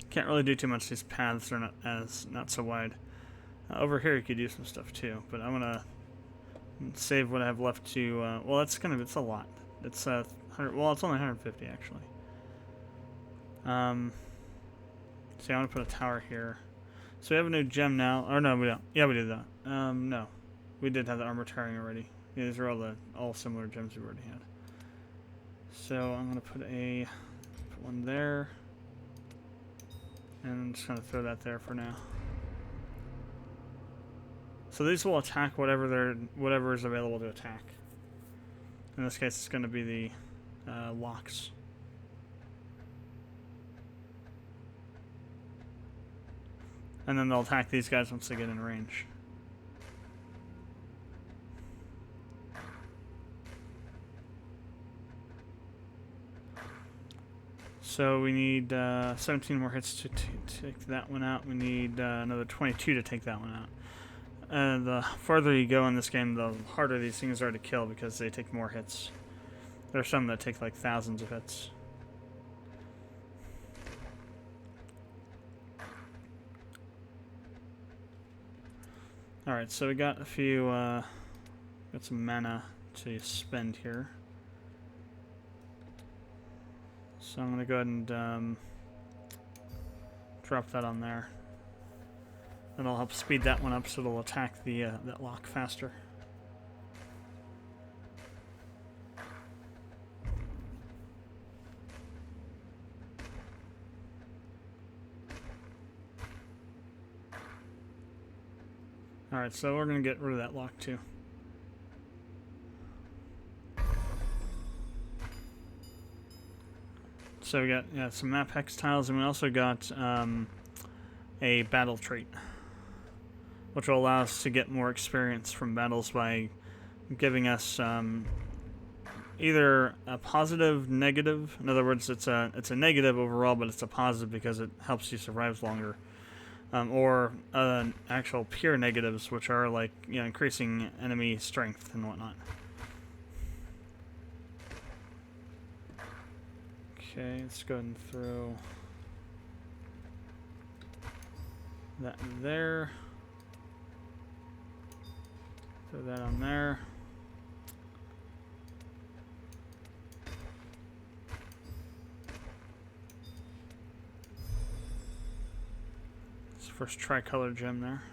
Speaker 2: Can't really do too much. These paths are not so wide. Over here, you could do some stuff too, but I'm gonna save what I have left to. Well, it's a lot. It's 100. Well, it's only 150 actually. See, I'm gonna put a tower here. So we have a new gem now. Or no, we don't. Yeah, we did that. No, we did have the armor tearing already. Yeah, these are all similar gems we already had. So I'm gonna put one there, and I'm just gonna throw that there for now. So these will attack whatever is available to attack. In this case, it's going to be the locks. And then they'll attack these guys once they get in range. So we need 17 more hits to take that one out. We need another 22 to take that one out. The farther you go in this game, the harder these things are to kill because they take more hits. There are some that take like thousands of hits. Alright, so we got a few, got some mana to spend here. So I'm going to go ahead and drop that on there. That'll help speed that one up so it'll attack that lock faster. Alright, so we're going to get rid of that lock too. So we got some map hex tiles, and we also got a battle trait, which will allow us to get more experience from battles by giving us either a positive, negative. In other words, it's a negative overall, but it's a positive because it helps you survive longer. Or actual pure negatives, which are like increasing enemy strength and whatnot. Okay, let's go ahead and throw that in there. Throw that on there. First tricolor gem there.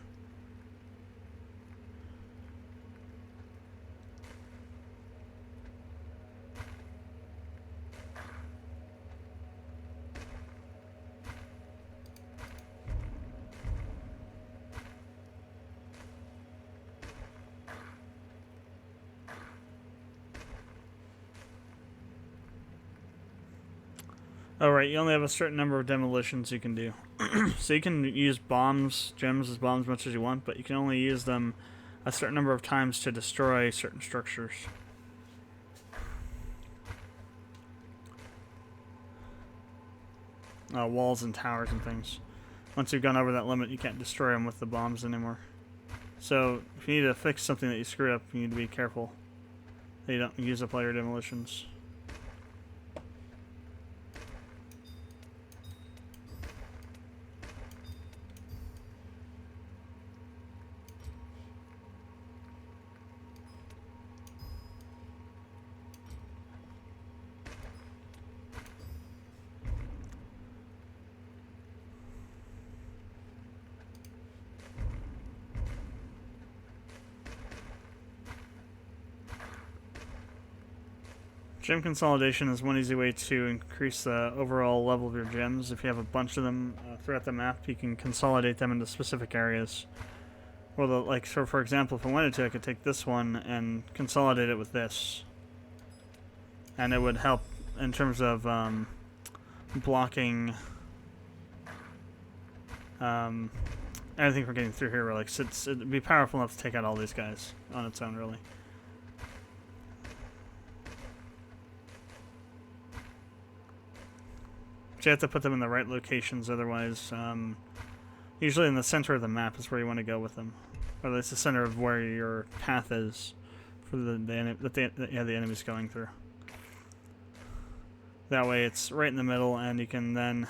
Speaker 2: Oh, right, you only have a certain number of demolitions you can do. So you can use gems as bombs as much as you want, but you can only use them a certain number of times to destroy certain structures. Walls and towers and things. Once you've gone over that limit, you can't destroy them with the bombs anymore. So if you need to fix something that you screwed up, you need to be careful that you don't use up all your demolitions. Gem consolidation is one easy way to increase the overall level of your gems. If you have a bunch of them throughout the map, you can consolidate them into specific areas. Well, like, so for example, if I wanted to, I could take this one and consolidate it with this. And it would help in terms of blocking anything from getting through here, really. It'd be powerful enough to take out all these guys on its own, really. You have to put them in the right locations, otherwise, usually in the center of the map is where you want to go with them, or at least the center of where your path is for the enemy's going through. That way, it's right in the middle, and you can then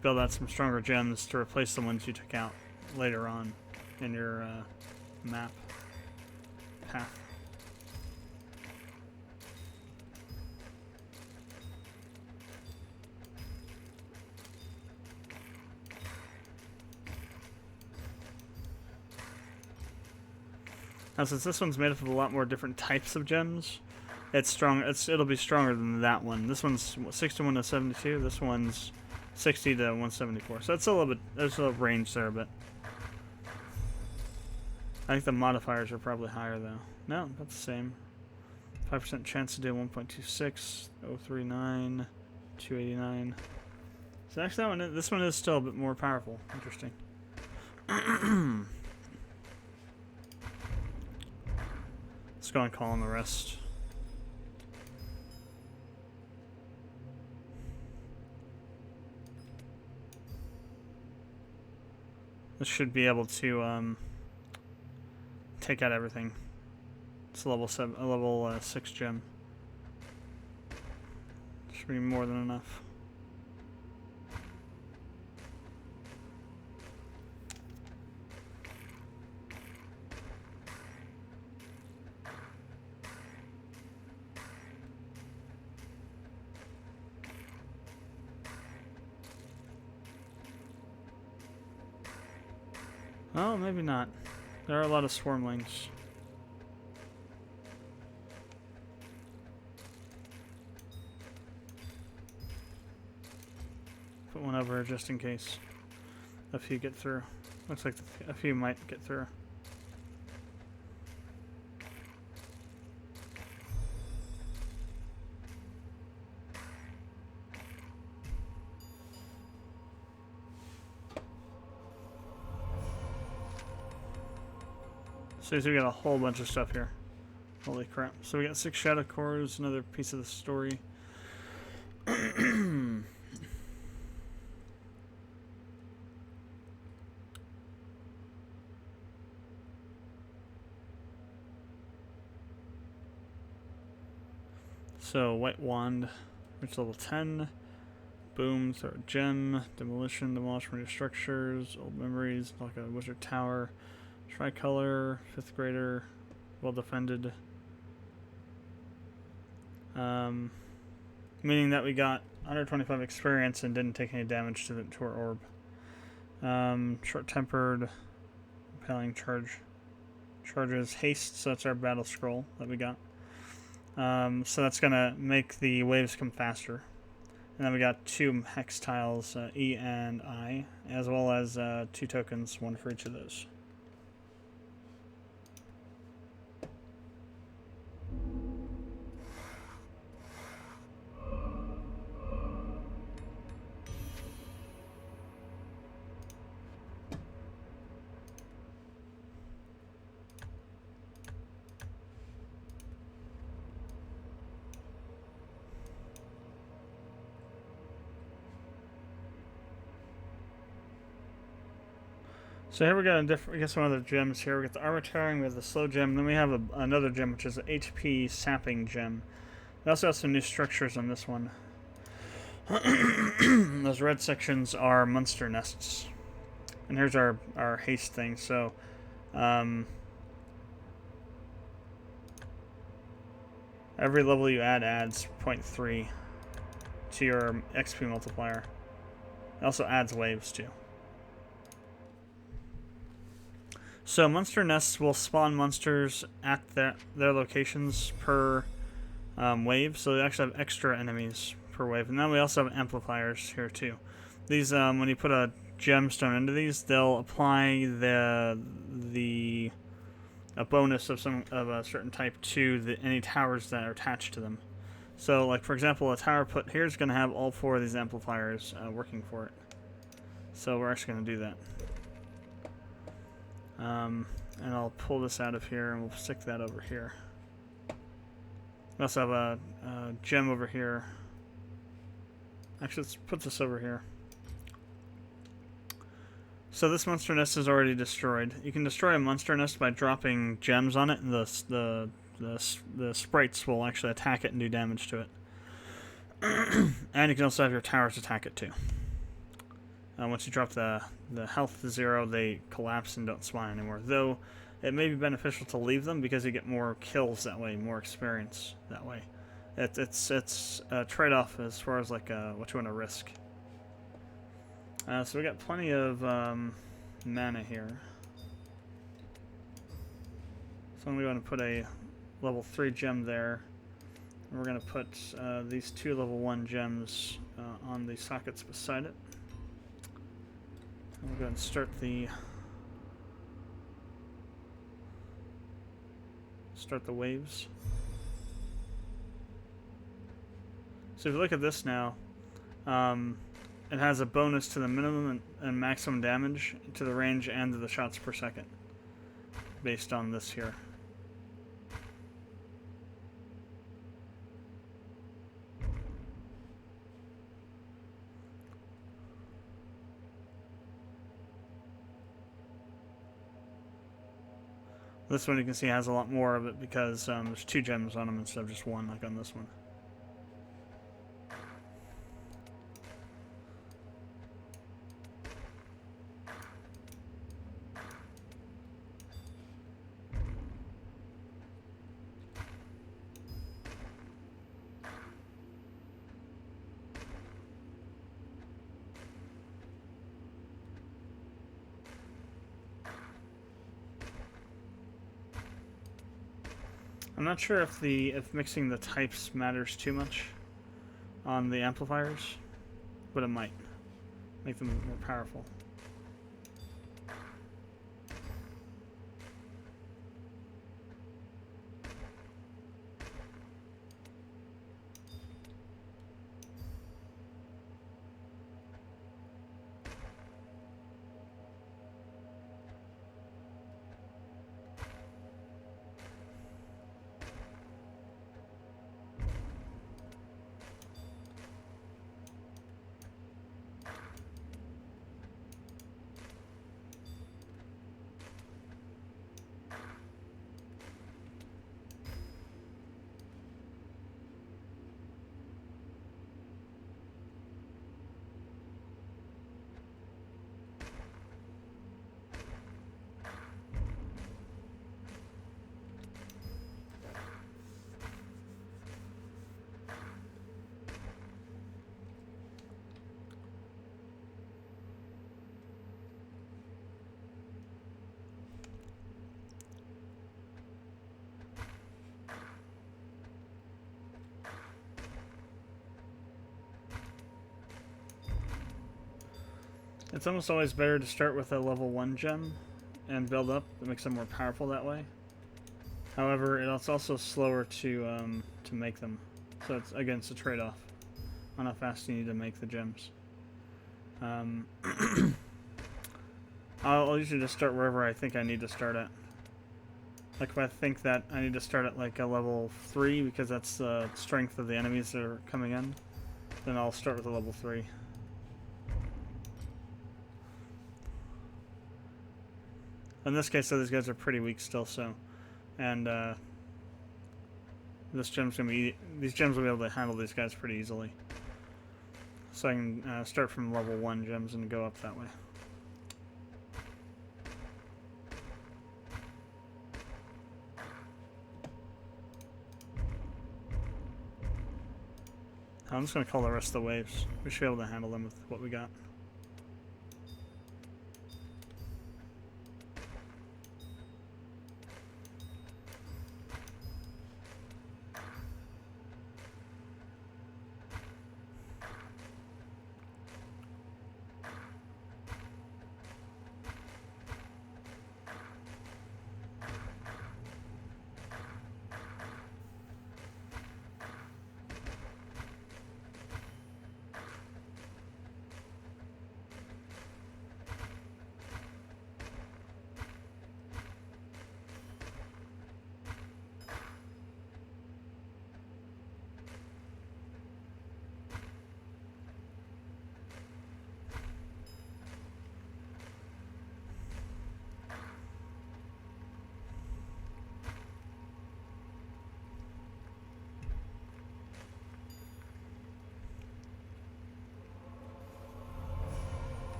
Speaker 2: build out some stronger gems to replace the ones you took out later on in your map path. Now, since this one's made up of a lot more different types of gems, it's strong. It'll be stronger than that one. This one's 61 to 72. This one's 60 to 174. So it's a little bit. There's a range there, but I think the modifiers are probably higher though. No, that's the same. 5% chance to do 1.26, 039, 289. So actually, this one is still a bit more powerful. Interesting. Let's go and call on the rest. This should be able to take out everything. It's a level 6 gem. Should be more than enough. Oh, maybe not. There are a lot of swarmlings. Put one over just in case a few get through. Looks like a few might get through. So we got a whole bunch of stuff here. Holy crap. So we got 6 shadow cores, another piece of the story. So white wand, which is level 10. Boom, throw a gem, demolish from your structures, old memories, like a wizard tower. Tricolor, 5th grader, well defended. Meaning that we got 125 experience and didn't take any damage to our orb. Short-tempered, repelling charges, haste. So that's our battle scroll that we got. So that's gonna make the waves come faster. And then we got 2 hex tiles, E and I, as well as 2 tokens, 1 for each of those. So here we got we got some other gems here. We got the armor tearing, we have the slow gem, then we have another gem which is an HP sapping gem. We also have some new structures on this one. Those red sections are monster nests. And here's our haste thing. So every level you add adds 0.3 to your XP multiplier. It also adds waves too. So monster nests will spawn monsters at their locations per wave, so they actually have extra enemies per wave. And then we also have amplifiers here too. These, when you put a gemstone into these, they'll apply a bonus of a certain type to any towers that are attached to them. So, like for example, a tower put here is going to have all 4 of these amplifiers working for it. So we're actually going to do that. And I'll pull this out of here and we'll stick that over here. We also have a gem over here. Actually, let's put this over here. So this monster nest is already destroyed. You can destroy a monster nest by dropping gems on it, and the sprites will actually attack it and do damage to it. And you can also have your towers attack it too. Once you drop the health to 0, they collapse and don't spawn anymore. Though it may be beneficial to leave them because you get more kills that way, more experience that way. It's a trade-off as far as like what you want to risk. So we got plenty of mana here. So I'm going to put a level 3 gem there. And we're going to put these 2 level 1 gems on the sockets beside it. And we'll go ahead and start the waves. So if you look at this now, it has a bonus to the minimum and maximum damage to the range and to the shots per second, based on this here. This one you can see has a lot more of it because there's 2 gems on them instead of just 1 like on this one. I'm not sure if mixing the types matters too much on the amplifiers, but it might make them more powerful. It's almost always better to start with a level 1 gem and build up. It makes them more powerful that way. However, it's also slower to make them. So it's, again, it's a trade-off on how fast you need to make the gems. I'll usually just start wherever I think I need to start at. Like if I think that I need to start at like a level 3 because that's the strength of the enemies that are coming in, then I'll start with a level 3. In this case, though, these guys are pretty weak still, so, and these gems will be able to handle these guys pretty easily. So I can start from level 1 gems and go up that way. I'm just going to call the rest of the waves. We should be able to handle them with what we got.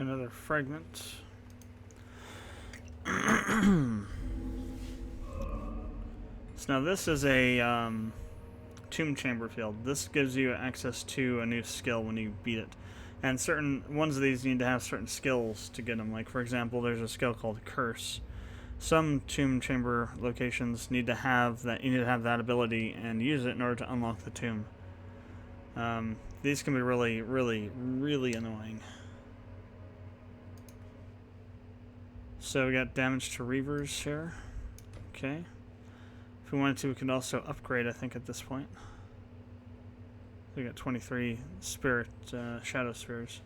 Speaker 2: Another fragment. So now this is a tomb chamber field. This gives you access to a new skill when you beat it. And certain ones of these need to have certain skills to get them. Like for example, there's a skill called Curse. Some tomb chamber locations need to have that. You need to have that ability and use it in order to unlock the tomb. These can be really, really, really annoying. So we got damage to Reavers here. Okay. If we wanted to, we could also upgrade, I think, at this point. We got 23 spirit shadow spheres.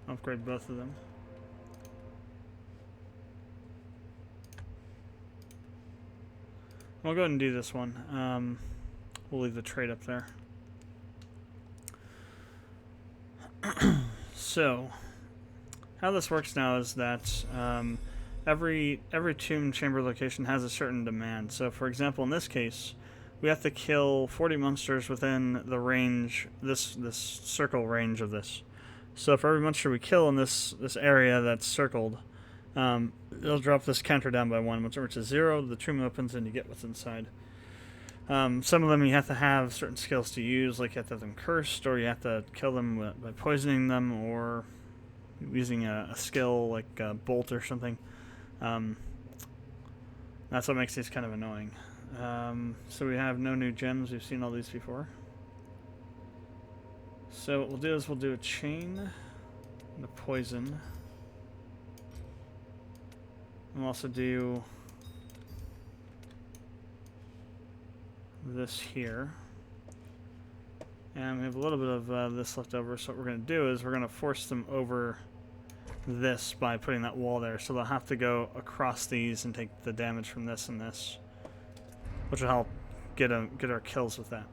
Speaker 2: Upgrade both of them. We'll go ahead and do this one. We'll leave the trade up there. So, how this works now is that every tomb chamber location has a certain demand. So, for example, in this case, we have to kill 40 monsters within the range, this circle range of this. So, for every monster we kill in this area that's circled, it'll drop this counter down by 1. Once it reaches 0, the tomb opens and you get what's inside. Some of them you have to have certain skills to use, like you have to have them cursed, or you have to kill them by poisoning them, or using a skill like a bolt or something. That's what makes these kind of annoying. So we have no new gems. We've seen all these before. So what we'll do is we'll do a chain and a poison. We'll also do this here. And we have a little bit of this left over, so what we're going to do is we're going to force them over this by putting that wall there. So they'll have to go across these and take the damage from this and this, which will help get our kills with that.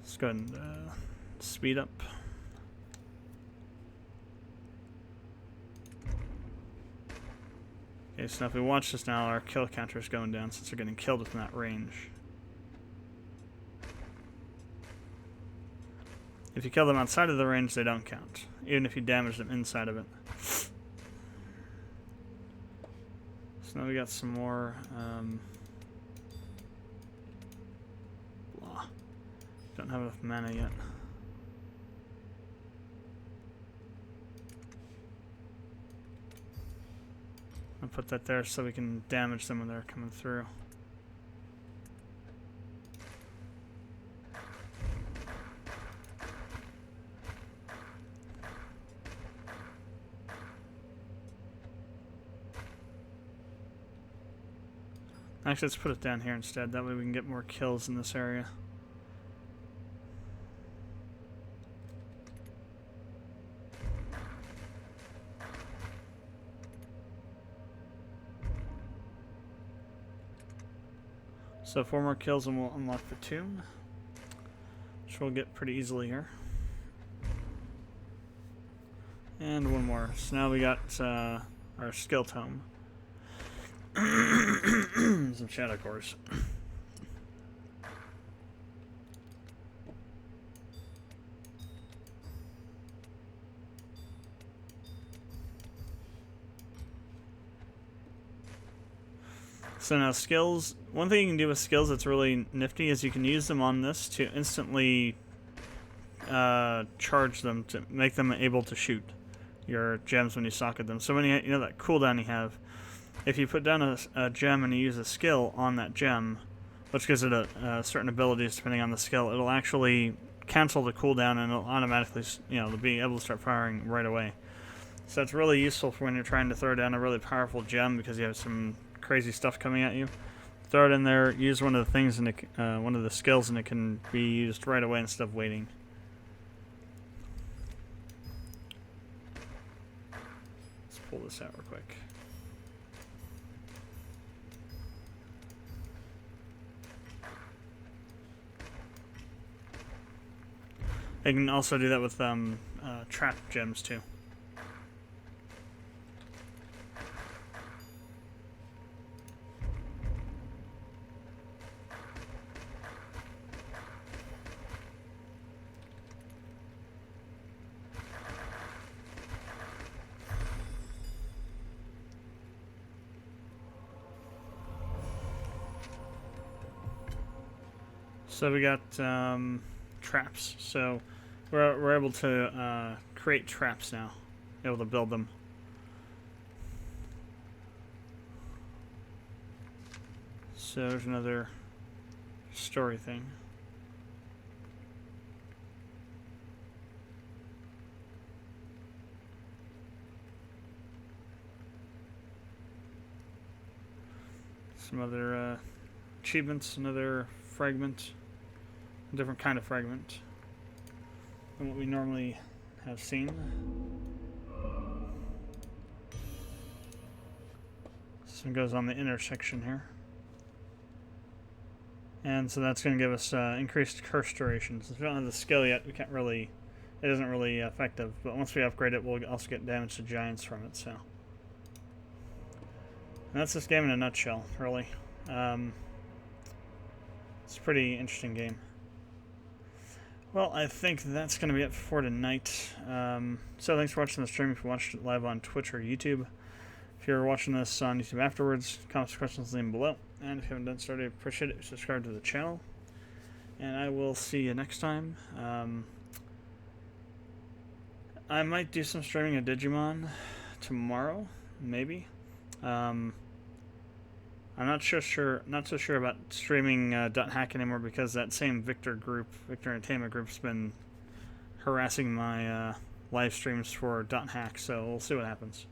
Speaker 2: Let's go ahead and speed up. Okay, so now if we watch this now, our kill counter is going down since we're getting killed within that range. If you kill them outside of the range, they don't count, even if you damage them inside of it. So So now we got some more. Blah. Don't have enough mana yet. I'll put that there so we can damage them when they're coming through. Actually, let's put it down here instead. That way we can get more kills in this area. So 4 more kills and we'll unlock the tomb, which we'll get pretty easily here. And 1 more. So now we got our skill tome. Some shadow cores. So now skills. One thing you can do with skills that's really nifty is you can use them on this to instantly charge them to make them able to shoot your gems when you socket them. So when you know that cooldown you have, if you put down a gem and you use a skill on that gem, which gives it a certain abilities depending on the skill, it'll actually cancel the cooldown and it'll automatically, it'll be able to start firing right away. So it's really useful for when you're trying to throw down a really powerful gem because you have some crazy stuff coming at you. Throw it in there, use one of the things in one of the skills, and it can be used right away instead of waiting. Let's pull this out real quick. You can also do that with trap gems too. So we got traps. So we're able to create traps now. Able to build them. So there's another story thing. Some other achievements, another fragment. A different kind of fragment than what we normally have seen. This one goes on the intersection here. And so that's going to give us increased curse duration. Since we don't have the skill yet, we can't really, it isn't really effective. But once we upgrade it, we'll also get damage to giants from it. So, and that's this game in a nutshell, really. It's a pretty interesting game. Well, I think that's going to be it for tonight. So thanks for watching the stream. If you watched it live on Twitch or YouTube. If you're watching this on YouTube afterwards, comments, questions, leave them below. And if you haven't done so already, appreciate it. Subscribe to the channel. And I will see you next time. I might do some streaming of Digimon tomorrow, maybe. I'm not so sure about streaming .hack anymore because that same Victor Entertainment group's been harassing my live streams for .hack. So we'll see what happens.